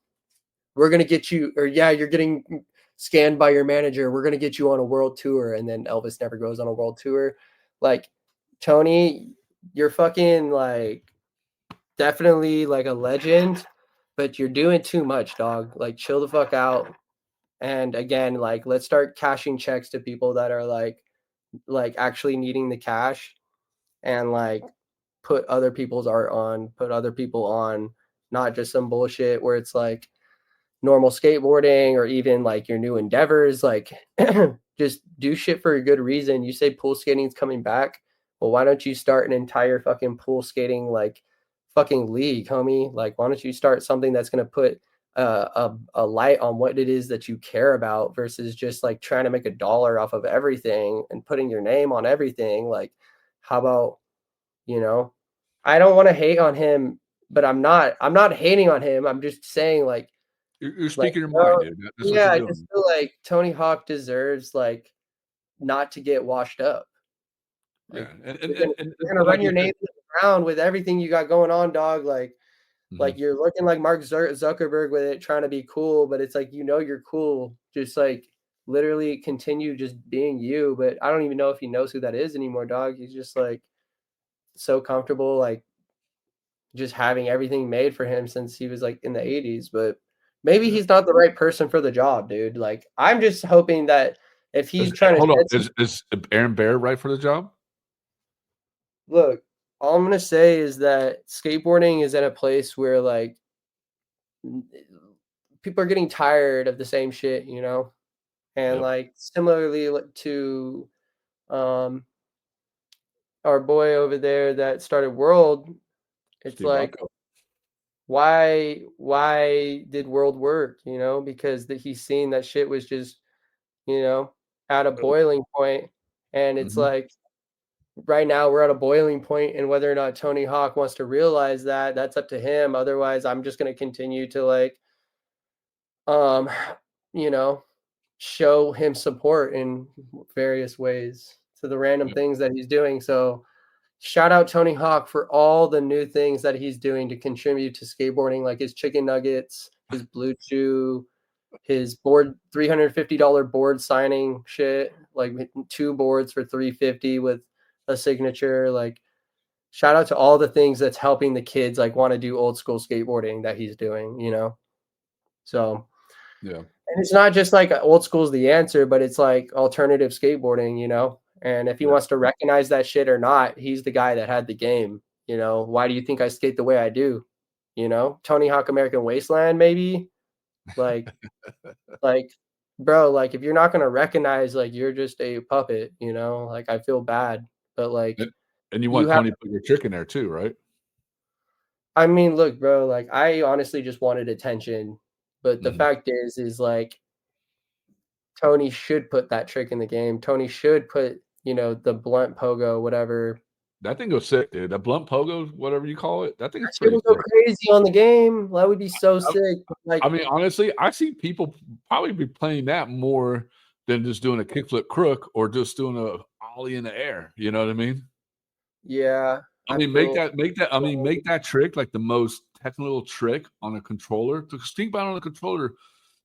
Speaker 2: we're gonna get you, or yeah, you're getting scammed by your manager. We're gonna get you on a world tour, and then Elvis never goes on a world tour. Like Tony, you're fucking like definitely like a legend, but you're doing too much, dog. Like chill the fuck out. And again, like let's start cashing checks to people that are like actually needing the cash, and like put other people's art on, put other people on, not just some bullshit where it's like normal skateboarding or even like your new endeavors. Like just do shit for a good reason. You say pool skating's coming back. Well, why don't you start an entire fucking pool skating like fucking league, homie? Like, why don't you start something that's gonna put a light on what it is that you care about versus just like trying to make a dollar off of everything and putting your name on everything. Like, how about you know? I don't want to hate on him, but I'm not hating on him. I'm just saying
Speaker 1: You're
Speaker 2: like,
Speaker 1: speaking your mind,
Speaker 2: no,
Speaker 1: dude. That's what
Speaker 2: yeah,
Speaker 1: you're
Speaker 2: I just
Speaker 1: doing.
Speaker 2: feel like Tony Hawk deserves like not to get washed up.
Speaker 1: Yeah,
Speaker 2: Like
Speaker 1: and
Speaker 2: you're gonna you're gonna run
Speaker 1: like you
Speaker 2: your name
Speaker 1: said.
Speaker 2: to the ground with everything you got going on, dog. Like
Speaker 1: Mhm.
Speaker 2: you're looking like Mark Zuckerberg with it, trying to be cool, but it's like you're cool. Just like literally continue just being you. But I don't even know if he knows who that is anymore, dog. He's just like so comfortable, like just having everything made for him since he was like in the 80s. But maybe
Speaker 1: Yeah.
Speaker 2: he's not the right person for the job, dude. Like I'm just hoping that if he's trying to
Speaker 1: Hold on.
Speaker 2: shed some
Speaker 1: Is Aaron Baer right for the job?
Speaker 2: look, all I'm gonna say is that skateboarding is at a place where like people are getting tired of the same shit, and
Speaker 1: Yep.
Speaker 2: like similarly to um our boy over there that started World, it's
Speaker 1: Steve
Speaker 2: like
Speaker 1: Rocco.
Speaker 2: why did World work, because he's seen that shit was just you know, at a boiling point. And it's
Speaker 1: Mhm.
Speaker 2: like right now we're at a boiling point, and whether or not Tony Hawk wants to realize that, that's up to him. Otherwise, I'm just gonna continue to um, you know, show him support in various ways to the random
Speaker 1: Yeah.
Speaker 2: things that he's doing. So shout out Tony Hawk for all the new things that he's doing to contribute to skateboarding, like his chicken nuggets, his blue chew, his board $350 board signing shit, like two boards for 350 with a signature. Like shout out to all the things that's helping the kids like want to do old school skateboarding that he's doing. So
Speaker 1: Yeah.
Speaker 2: and it's not just like old school's the answer, but it's like alternative skateboarding. And if he
Speaker 1: Yeah.
Speaker 2: wants to recognize that shit or not, he's the guy that had the game. Why do you think I skate the way I do? Tony Hawk American Wasteland, maybe? Like, bro, like if you're not gonna recognize like you're just a puppet. Like I feel bad. But like
Speaker 1: And you
Speaker 2: you
Speaker 1: want
Speaker 2: have
Speaker 1: Tony to put your trick in there too, right?
Speaker 2: I mean, look, bro, like I honestly just wanted attention. But the
Speaker 1: Mhm.
Speaker 2: fact is like Tony should put that trick in the game. Tony should put the blunt pogo, whatever.
Speaker 1: That thing goes sick, dude. That blunt pogo, whatever you call it, that thing is
Speaker 2: That shit
Speaker 1: pretty
Speaker 2: would go
Speaker 1: sick.
Speaker 2: crazy on the game. That would be so
Speaker 1: I
Speaker 2: sick.
Speaker 1: I
Speaker 2: Like,
Speaker 1: mean, honestly, I see people probably be playing that more than just doing a kickflip crook or just doing a ollie in the air, you know what I mean?
Speaker 2: yeah,
Speaker 1: I
Speaker 2: I
Speaker 1: mean,
Speaker 2: feel
Speaker 1: make that trick like the most technical trick on a controller. Because think about it on a controller,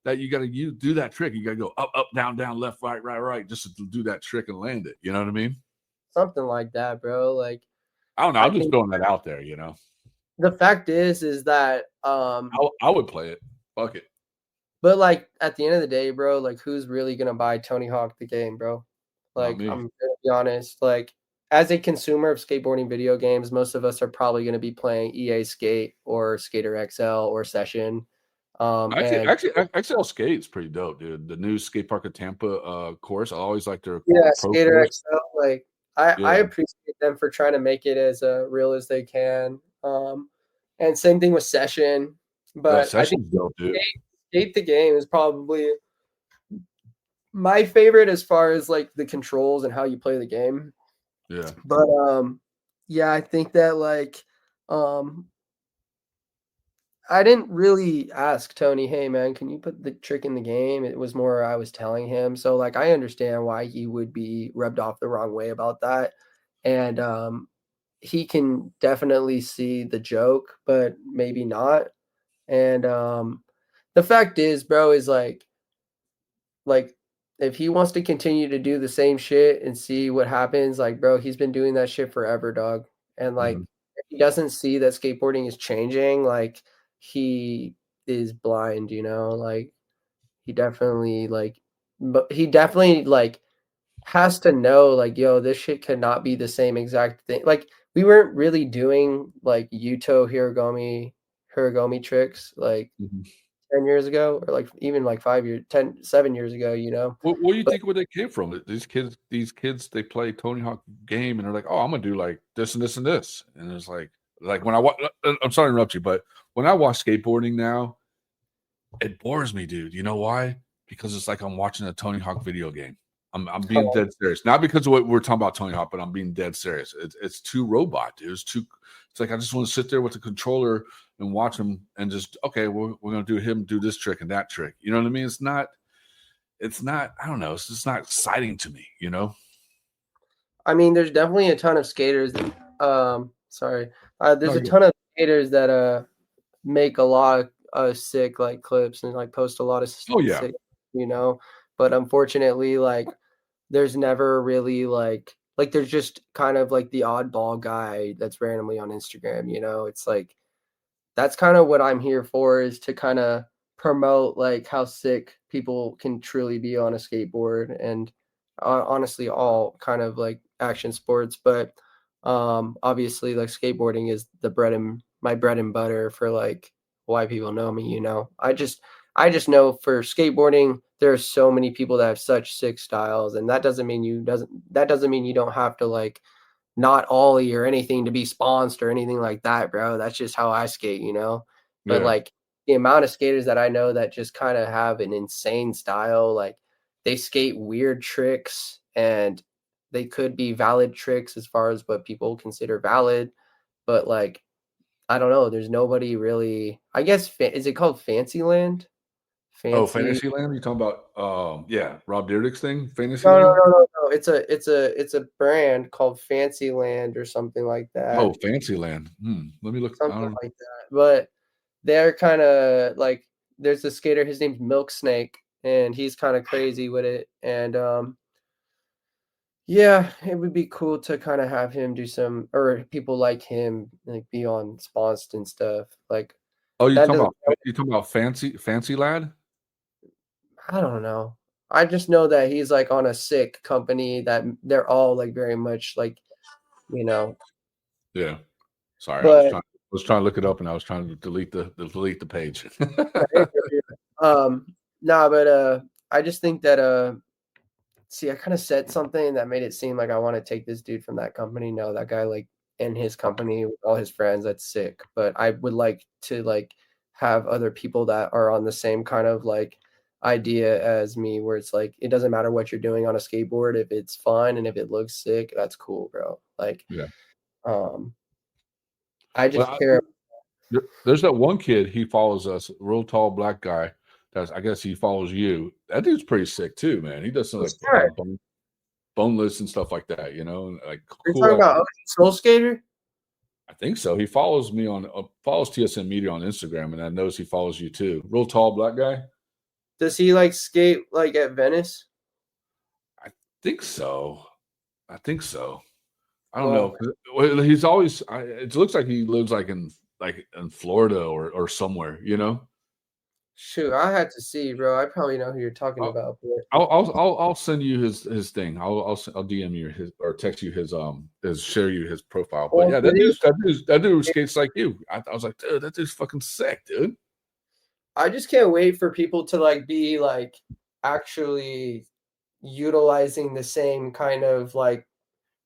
Speaker 1: that you got to do that trick. You got to go up, up, down, down, left, right, right, right, just to do that trick and land it. You know what I mean?
Speaker 2: Something like that, bro. Like,
Speaker 1: I don't know.
Speaker 2: I
Speaker 1: I'm just
Speaker 2: think
Speaker 1: throwing that out there. You know,
Speaker 2: the fact is that
Speaker 1: I would play it. Fuck it.
Speaker 2: but like at the end of the day, bro, like who's really gonna buy Tony Hawk the game, bro?
Speaker 1: Not
Speaker 2: Like
Speaker 1: me.
Speaker 2: I'm gonna be honest, like as a consumer of skateboarding video games, most of us are probably gonna be playing EA Skate or Skater XL or Session. And
Speaker 1: XL Skate's pretty dope, dude. The new skate park of Tampa course. I always like their
Speaker 2: yeah,
Speaker 1: pro
Speaker 2: Skater
Speaker 1: course.
Speaker 2: XL, like I
Speaker 1: Yeah.
Speaker 2: appreciate them for trying to make it as real as they can. And same thing with Session,
Speaker 1: Yeah,
Speaker 2: but I think
Speaker 1: Session's dope, dude.
Speaker 2: Skate the game is probably my favorite as far as like the controls and how you play the game.
Speaker 1: Yeah.
Speaker 2: But yeah, I think that like um I didn't really ask Tony, "Hey man, can you put the trick in the game?" It was more I was telling him. So like I understand why he would be rubbed off the wrong way about that. And he can definitely see the joke, but maybe not. And the fact is, bro, is like if he wants to continue to do the same shit and see what happens, like bro, he's been doing that shit forever, dog. And like
Speaker 1: Mhm.
Speaker 2: if he doesn't see that skateboarding is changing, like he is blind, you know? Like he definitely like but he definitely like has to know like yo, this shit cannot be the same exact thing. Like we weren't really doing like Hiragami tricks like
Speaker 1: Mhm.
Speaker 2: 10 years ago or like even like 5 years, 7 years ago, you know?
Speaker 1: What do you
Speaker 2: But
Speaker 1: think where they came from? These kids, they play Tony Hawk game and they're like, oh, I'm gonna do like this and this and this. And it's like when I watch, I'm sorry to interrupt you, but when I watch skateboarding now, it bores me, dude. You know why? Because it's like I'm watching a Tony Hawk video game. I'm being
Speaker 2: oh,
Speaker 1: dead serious. Not because of what we're talking about Tony Hawk, but I'm being dead serious. It's too robot, dude. It's like I just want to sit there with the controller and watch him and just okay, we're gonna do this trick and that trick. You know what I mean? It's not, I don't know, it's just not exciting to me, you know?
Speaker 2: I mean, there's definitely a ton of skaters that, sorry,
Speaker 1: No,
Speaker 2: there's a
Speaker 1: you're
Speaker 2: ton of skaters that make a lot of sick like clips and like post a lot of
Speaker 1: oh yeah.
Speaker 2: sick, you know. But unfortunately, like there's never really like there's just kind of like the oddball guy that's randomly on Instagram, you know. It's like that's kind of what I'm here for is to kind of promote like how sick people can truly be on a skateboard and honestly all kind of like action sports, but obviously like skateboarding is the bread and butter for like why people know me, you know. I just know for skateboarding there are so many people that have such sick styles, and that doesn't mean you don't have to like not ollie or anything to be sponsored or anything like that, bro. That's just how I skate, you know? But
Speaker 1: Yeah.
Speaker 2: like the amount of skaters that I know that just kind of have an insane style, like they skate weird tricks and they could be valid tricks as far as what people consider valid, but like I don't know, there's nobody really I guess is it called Fancyland?
Speaker 1: Oh,
Speaker 2: Fancy
Speaker 1: Fantasyland? You talking about, yeah, Rob Dyrdek's thing,
Speaker 2: No, no,
Speaker 1: Fantasyland?
Speaker 2: no, no, no. It's a brand called Fancyland or something like
Speaker 1: Oh,
Speaker 2: that.
Speaker 1: Fantasyland. Let me look, I
Speaker 2: Something
Speaker 1: don't
Speaker 2: like that. But they're kinda like there's a skater, his name's Milk Snake, and he's kinda crazy with it, and, yeah, it would be cool to kinda have him do some or people like him, like, be on Sponsed and stuff, like,
Speaker 1: oh,
Speaker 2: that doesn't
Speaker 1: you talking about Fancy Lad?
Speaker 2: I don't know. I just know that he's, like, on a sick company that they're all, like, very much, like, you know,
Speaker 1: Yeah. Sorry,
Speaker 2: but
Speaker 1: I was trying to look it up and I was trying to delete the page.
Speaker 2: nah, but, I just think that, see, I kinda said something that made it seem like I wanna take this dude from that company. No, that guy, like, in his company with all his friends, that's sick, but I would like to, like, have other people that are on the same kind of, like, idea as me where it's like, it doesn't matter what you're doing on a skateboard, if it's fun and if it looks sick, that's cool, bro. Like,
Speaker 1: Yeah.
Speaker 2: um, I
Speaker 1: Well,
Speaker 2: just care
Speaker 1: there's that one kid, he follows us, real tall black guy. That's I guess he follows you. That dude's pretty sick too, man. He does some like
Speaker 2: what's that?
Speaker 1: boneless and stuff like that, you know, and like
Speaker 2: Are you
Speaker 1: cool
Speaker 2: talking
Speaker 1: ass.
Speaker 2: about Soul Skater?
Speaker 1: I think so. He follows me on follows TSM Media on Instagram, and I notice he follows you too. Real tall black guy.
Speaker 2: Does he like skate like at Venice?
Speaker 1: I think so. I think so. I don't know.
Speaker 2: Oh
Speaker 1: 'Cause well, he's always it looks like he lives, like, in Florida or somewhere, you know?
Speaker 2: shoot, I had to see, bro. I probably know who you're talking
Speaker 1: I'll
Speaker 2: about, but
Speaker 1: I'll send you his thing. I'll DM you his or text you his share you his profile. But,
Speaker 2: well,
Speaker 1: yeah,
Speaker 2: for these,
Speaker 1: that dude skates like you. I was like, "Dude, that dude's fucking sick, dude."
Speaker 2: I just can't wait for people to like be like actually utilizing the same kind of like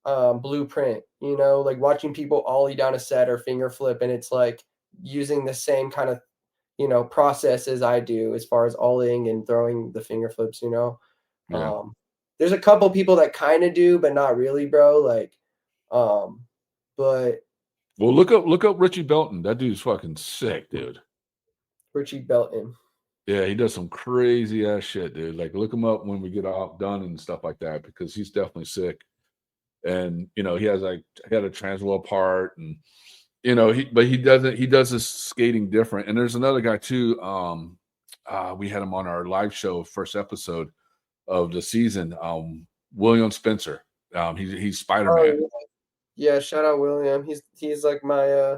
Speaker 2: blueprint, you know, like watching people ollie down a set or finger flip, and it's like using the same kind of, you know, process as I do as far as ollieing and throwing the finger flips, you know.
Speaker 1: Yeah.
Speaker 2: Um, there's a couple people that kind of do, but not really, bro. Like, um, but
Speaker 1: Well, look up Richie Belton. That dude's fucking sick, dude.
Speaker 2: Richie Belton.
Speaker 1: Yeah, he does some crazy ass shit, dude. Like, look him up when we get all done and stuff like that because he's definitely sick. And, he had a transworld part and, he does his skating different. And there's another guy too, we had him on our live show, first episode of the season, William Spencer. He's Spider-Man.
Speaker 2: Oh yeah, shout out William. He's like my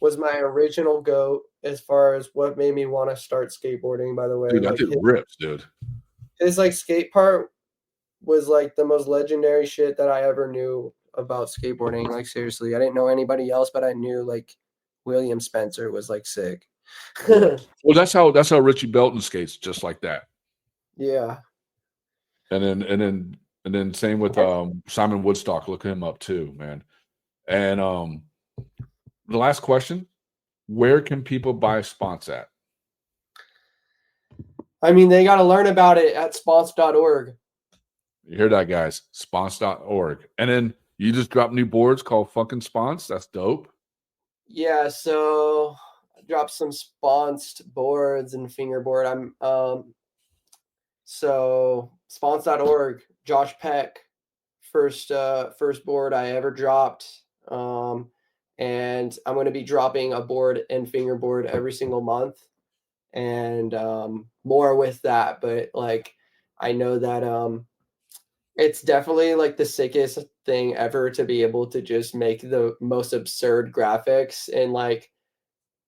Speaker 2: was my original goat as far as what made me want to start skateboarding. By the way,
Speaker 1: Dude, that
Speaker 2: like
Speaker 1: dude rips, dude.
Speaker 2: his like skate part was like the most legendary shit that I ever knew about skateboarding. Like seriously, I didn't know anybody else, but I knew like William Spencer was like sick.
Speaker 1: Yeah. Well, that's how Richie Belton skates, just like that.
Speaker 2: Yeah.
Speaker 1: And then same with Simon Woodstock. Look him up too, man. And the last question: where can people buy Spons at?
Speaker 2: I mean, they got to learn about it at spons.org.
Speaker 1: You hear that, guys? Spons.org. And then you just drop new boards called fucking Spons. That's dope.
Speaker 2: Yeah, so I dropped some sponsed boards and fingerboard. So spons.org, Josh Peck, first board I ever dropped. And I'm going to be dropping a board and fingerboard every single month, and more with that. But like, I know that it's definitely like the sickest thing ever to be able to just make the most absurd graphics and like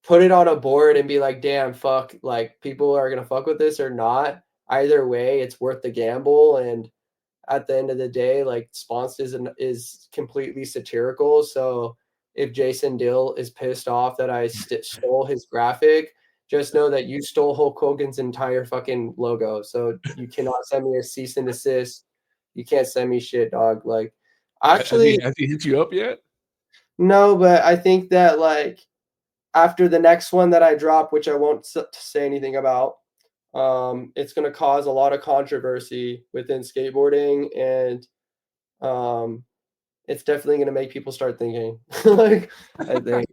Speaker 2: put it on a board and be like, damn, fuck, like people are gonna fuck with this or not. Either way, it's worth the gamble. And at the end of the day, like Sponsored is completely satirical. So if Jason Dill is pissed off that I stole his graphic, just know that you stole Hulk Hogan's entire fucking logo. So you cannot send me a cease and desist. You can't send me shit, dog. Like,
Speaker 1: Has he
Speaker 2: actually,
Speaker 1: has he hit you up yet?
Speaker 2: no, but I think that like after the next one that I drop, which I won't say anything about, it's going to cause a lot of controversy within skateboarding, and it's definitely going to make people start thinking. Like, I think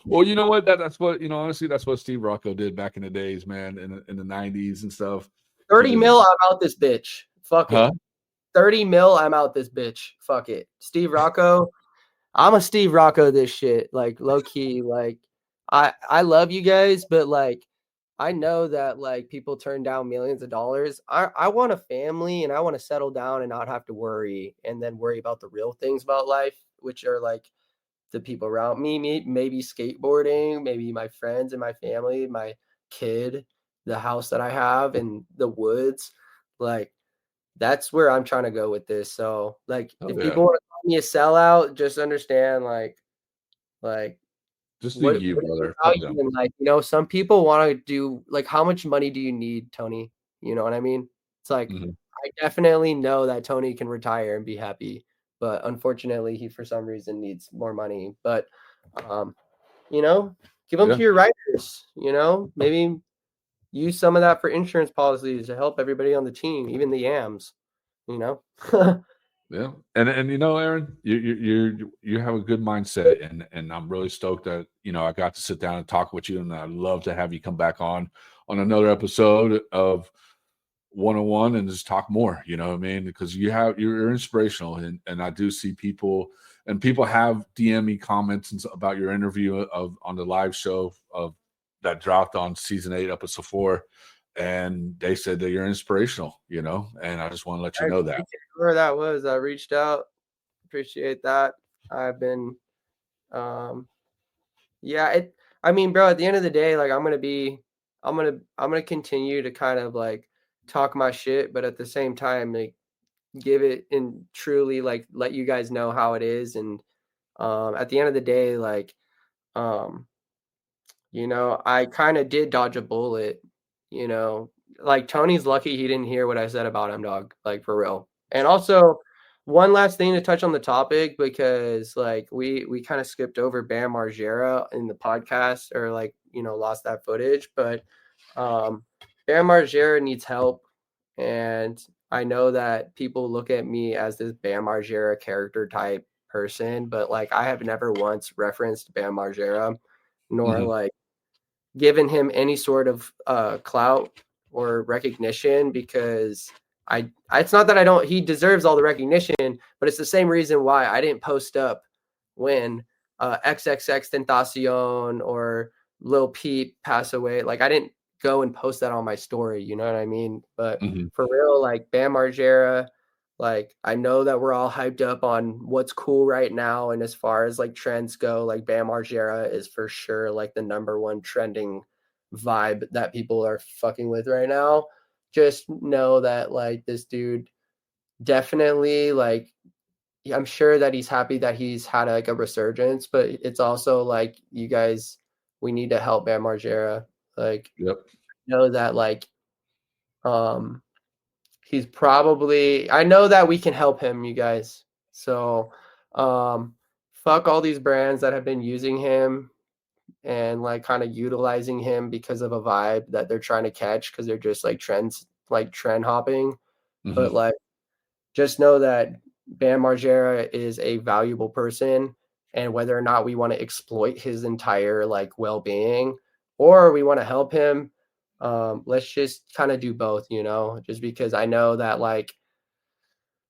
Speaker 1: Well, you know what? That's what honestly, that's what Steve Rocco did back in the days, man, in the '90s and stuff. He
Speaker 2: 30
Speaker 1: just
Speaker 2: mil, I'm out this bitch. Fuck
Speaker 1: huh?
Speaker 2: it. 30 mil, I'm out this bitch. Fuck it. Steve Rocco, I'm a Steve Rocco this shit. Like low key, like I love you guys, but like I know that like people turn down millions of dollars. I want a family and I want to settle down and not have to worry and then worry about the real things about life, which are like the people around me, maybe skateboarding, maybe my friends and my family, my kid, the house that I have in the woods. Like that's where I'm trying to go with this. So like
Speaker 1: Oh
Speaker 2: if
Speaker 1: yeah,
Speaker 2: people want to call me a sellout, just understand like
Speaker 1: just do
Speaker 2: what
Speaker 1: you,
Speaker 2: what is your
Speaker 1: brother. Fuck
Speaker 2: value
Speaker 1: them.
Speaker 2: in life? You know, some people want to do like how much money do you need, Tony? You know what I mean? It's like
Speaker 1: Mhm.
Speaker 2: I definitely know that Tony can retire and be happy, but unfortunately he for some reason needs more money. But um, you know, give them
Speaker 1: Yeah,
Speaker 2: to your writers, you know, maybe use some of that for insurance policies to help everybody on the team, even the yams, you know.
Speaker 1: yeah. And Aaron, you have a good mindset, and I'm really stoked that I got to sit down and talk with you, and I'd love to have you come back on another episode of 101 and just talk more, you know what I mean? Because you're inspirational, and I do see people have DM me comments about your interview on the live show of that dropped on season 8, episode 4. and they said that you're inspirational, and I just want to let you
Speaker 2: I
Speaker 1: know that.
Speaker 2: appreciate whoever that was that reached out. Appreciate that. I've been, um, yeah. I mean, bro. At the end of the day, like I'm gonna continue to kind of like talk my shit, but at the same time, like give it and truly like let you guys know how it is. And at the end of the day, like um, I kind of did dodge a bullet. You know, like Tony's lucky he didn't hear what I said about him, dog. Like for real. And also, one last thing to touch on the topic because like we kind of skipped over Bam Margera in the podcast or like lost that footage, but um, Bam Margera needs help, and I know that people look at me as this Bam Margera character type person, but like I have never once referenced Bam Margera, nor
Speaker 1: Mhm.
Speaker 2: like given him any sort of clout or recognition because it's not that I don't he deserves all the recognition, but it's the same reason why I didn't post up when XXX Tentacion or Lil Peep pass away. Like I didn't go and post that on my story, you know what I mean? But
Speaker 1: Mhm.
Speaker 2: for real, like Bam Margera, like I know that we're all hyped up on what's cool right now, and as far as like trends go, like Bam Margera is for sure like the number one trending vibe that people are fucking with right now. Just know that like this dude definitely like I'm sure that he's happy that he's had like a resurgence, but it's also like you guys, we need to help Bam Margera. Like
Speaker 1: Yep.
Speaker 2: know that like um he's probably I know that we can help him, you guys. So fuck all these brands that have been using him and like kind of utilizing him because of a vibe that they're trying to catch because they're just like trend hopping. But
Speaker 1: Mhm.
Speaker 2: like just know that Bam Margera is a valuable person, and whether or not we want to exploit his entire like well-being or we want to help him, let's just kind of do both, just because I know that like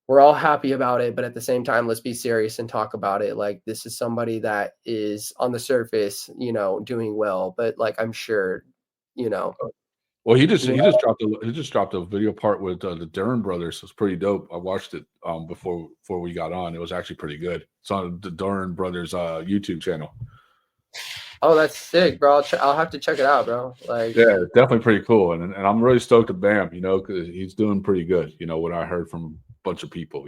Speaker 2: we're all happy about it, but at the same time, let's be serious and talk about it. Like this is somebody that is on the surface, doing well, but like I'm sure, you know,
Speaker 1: Well, he just
Speaker 2: you
Speaker 1: he
Speaker 2: know,
Speaker 1: just dropped a video part with the Dern brothers. It's pretty dope. I watched it before we got on. It was actually pretty good. It's on the Dern brothers YouTube channel.
Speaker 2: oh, that's sick, bro. I'll have to check it out, bro. Like,
Speaker 1: Yeah, it's definitely pretty cool, and I'm really stoked to Bam. Because he's doing pretty good. What I heard from a bunch of people.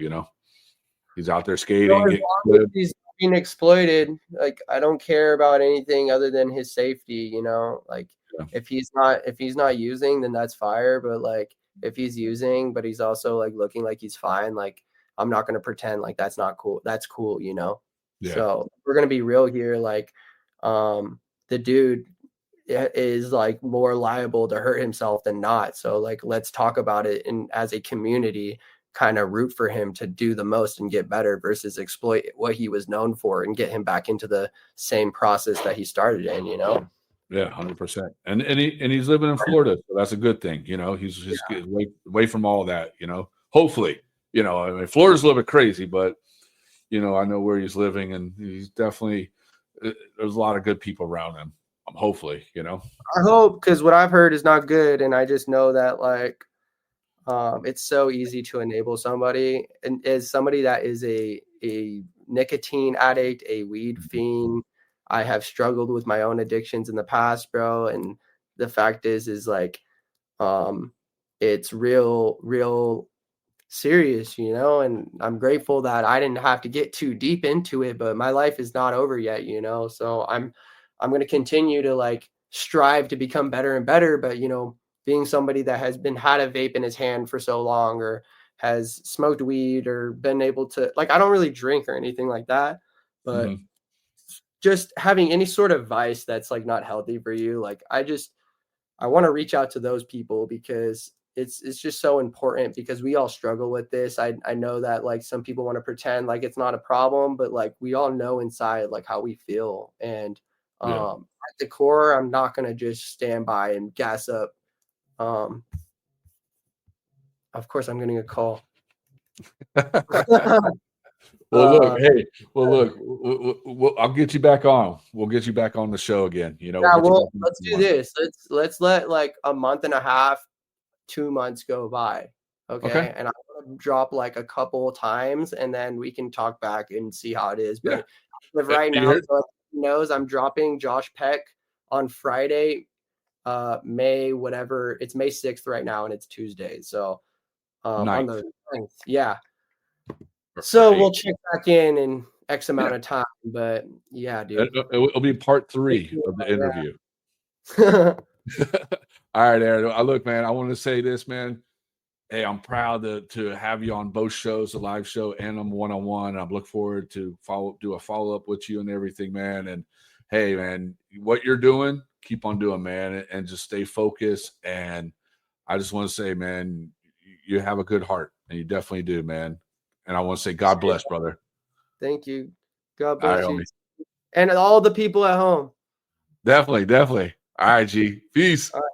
Speaker 1: He's out there skating,
Speaker 2: as
Speaker 1: getting
Speaker 2: long as
Speaker 1: clipped.
Speaker 2: he's being exploited, like I don't care about anything other than his safety, Like
Speaker 1: Yeah,
Speaker 2: if he's not using, then that's fire. But like if he's using, but he's also like looking like he's fine, like I'm not gonna pretend like that's not cool. That's cool.
Speaker 1: yeah,
Speaker 2: So we're gonna be real here. Like, the dude is like more liable to hurt himself than not. So like let's talk about it and as a community kind of root for him to do the most and get better versus exploit what he was known for and get him back into the same process that he started in.
Speaker 1: yeah, 100%. And he's living in Florida, so that's a good thing. He's getting away from all that. Hopefully, I mean, Florida's a little bit crazy, but I know where he's living, and he's definitely there's a lot of good people around him. Hopefully.
Speaker 2: I hope because what I've heard is not good, and I just know that like it's so easy to enable somebody, and as somebody that is a nicotine addict, a weed fiend, I have struggled with my own addictions in the past, bro. And the fact is like um, it's real serious, and I'm grateful that I didn't have to get too deep into it, but my life is not over yet. So I'm going to continue to like strive to become better and better, but being somebody that has been had a vape in his hand for so long or has smoked weed or been able to like I don't really drink or anything like that, but
Speaker 1: Hmm.
Speaker 2: just having any sort of vice that's like not healthy for you, like I want to reach out to those people because it's just so important because we all struggle with this. I know that like some people want to pretend like it's not a problem, but like we all know inside like how we feel. And
Speaker 1: Yeah.
Speaker 2: at the core, I'm not gonna just stand by and gas up. Um, of course I'm getting a call.
Speaker 1: Well, look,
Speaker 2: Uh,
Speaker 1: hey, well, look, I'll get you back on. We'll get you back on the show again. We'll
Speaker 2: yeah,
Speaker 1: get you
Speaker 2: well,
Speaker 1: back on
Speaker 2: let's do
Speaker 1: one.
Speaker 2: this. Let's let like a month and a half, 2 months go by.
Speaker 1: Okay.
Speaker 2: Okay. And I'm gonna drop like a couple times and then we can talk back and see how it is.
Speaker 1: Yeah.
Speaker 2: But with right
Speaker 1: You
Speaker 2: now,
Speaker 1: heard?
Speaker 2: so he knows I'm dropping Josh Peck on Friday, May whatever. It's May 6th right now and it's Tuesday. So on
Speaker 1: Ninth
Speaker 2: the 9th. Yeah.
Speaker 1: or
Speaker 2: So we'll
Speaker 1: eighth.
Speaker 2: check back in X
Speaker 1: Yeah.
Speaker 2: amount of time. But yeah, dude.
Speaker 1: It'll be part
Speaker 2: Thank
Speaker 1: 3
Speaker 2: you.
Speaker 1: of the interview.
Speaker 2: Yeah.
Speaker 1: All right, Aaron. I look, man, I want to say this, man. Hey, I'm proud to have you on both shows, the live show and on one-on-one. I look forward to do a follow-up with you and everything, man. And hey, man, what you're doing, keep on doing, man, and just stay focused. And I just want to say, man, you have a good heart, and you definitely do, man. And I want to say, God bless, brother.
Speaker 2: Thank you. God
Speaker 1: All right,
Speaker 2: bless you.
Speaker 1: homie.
Speaker 2: And all the people at home.
Speaker 1: Definitely, definitely. All right, G. Peace.
Speaker 2: All right.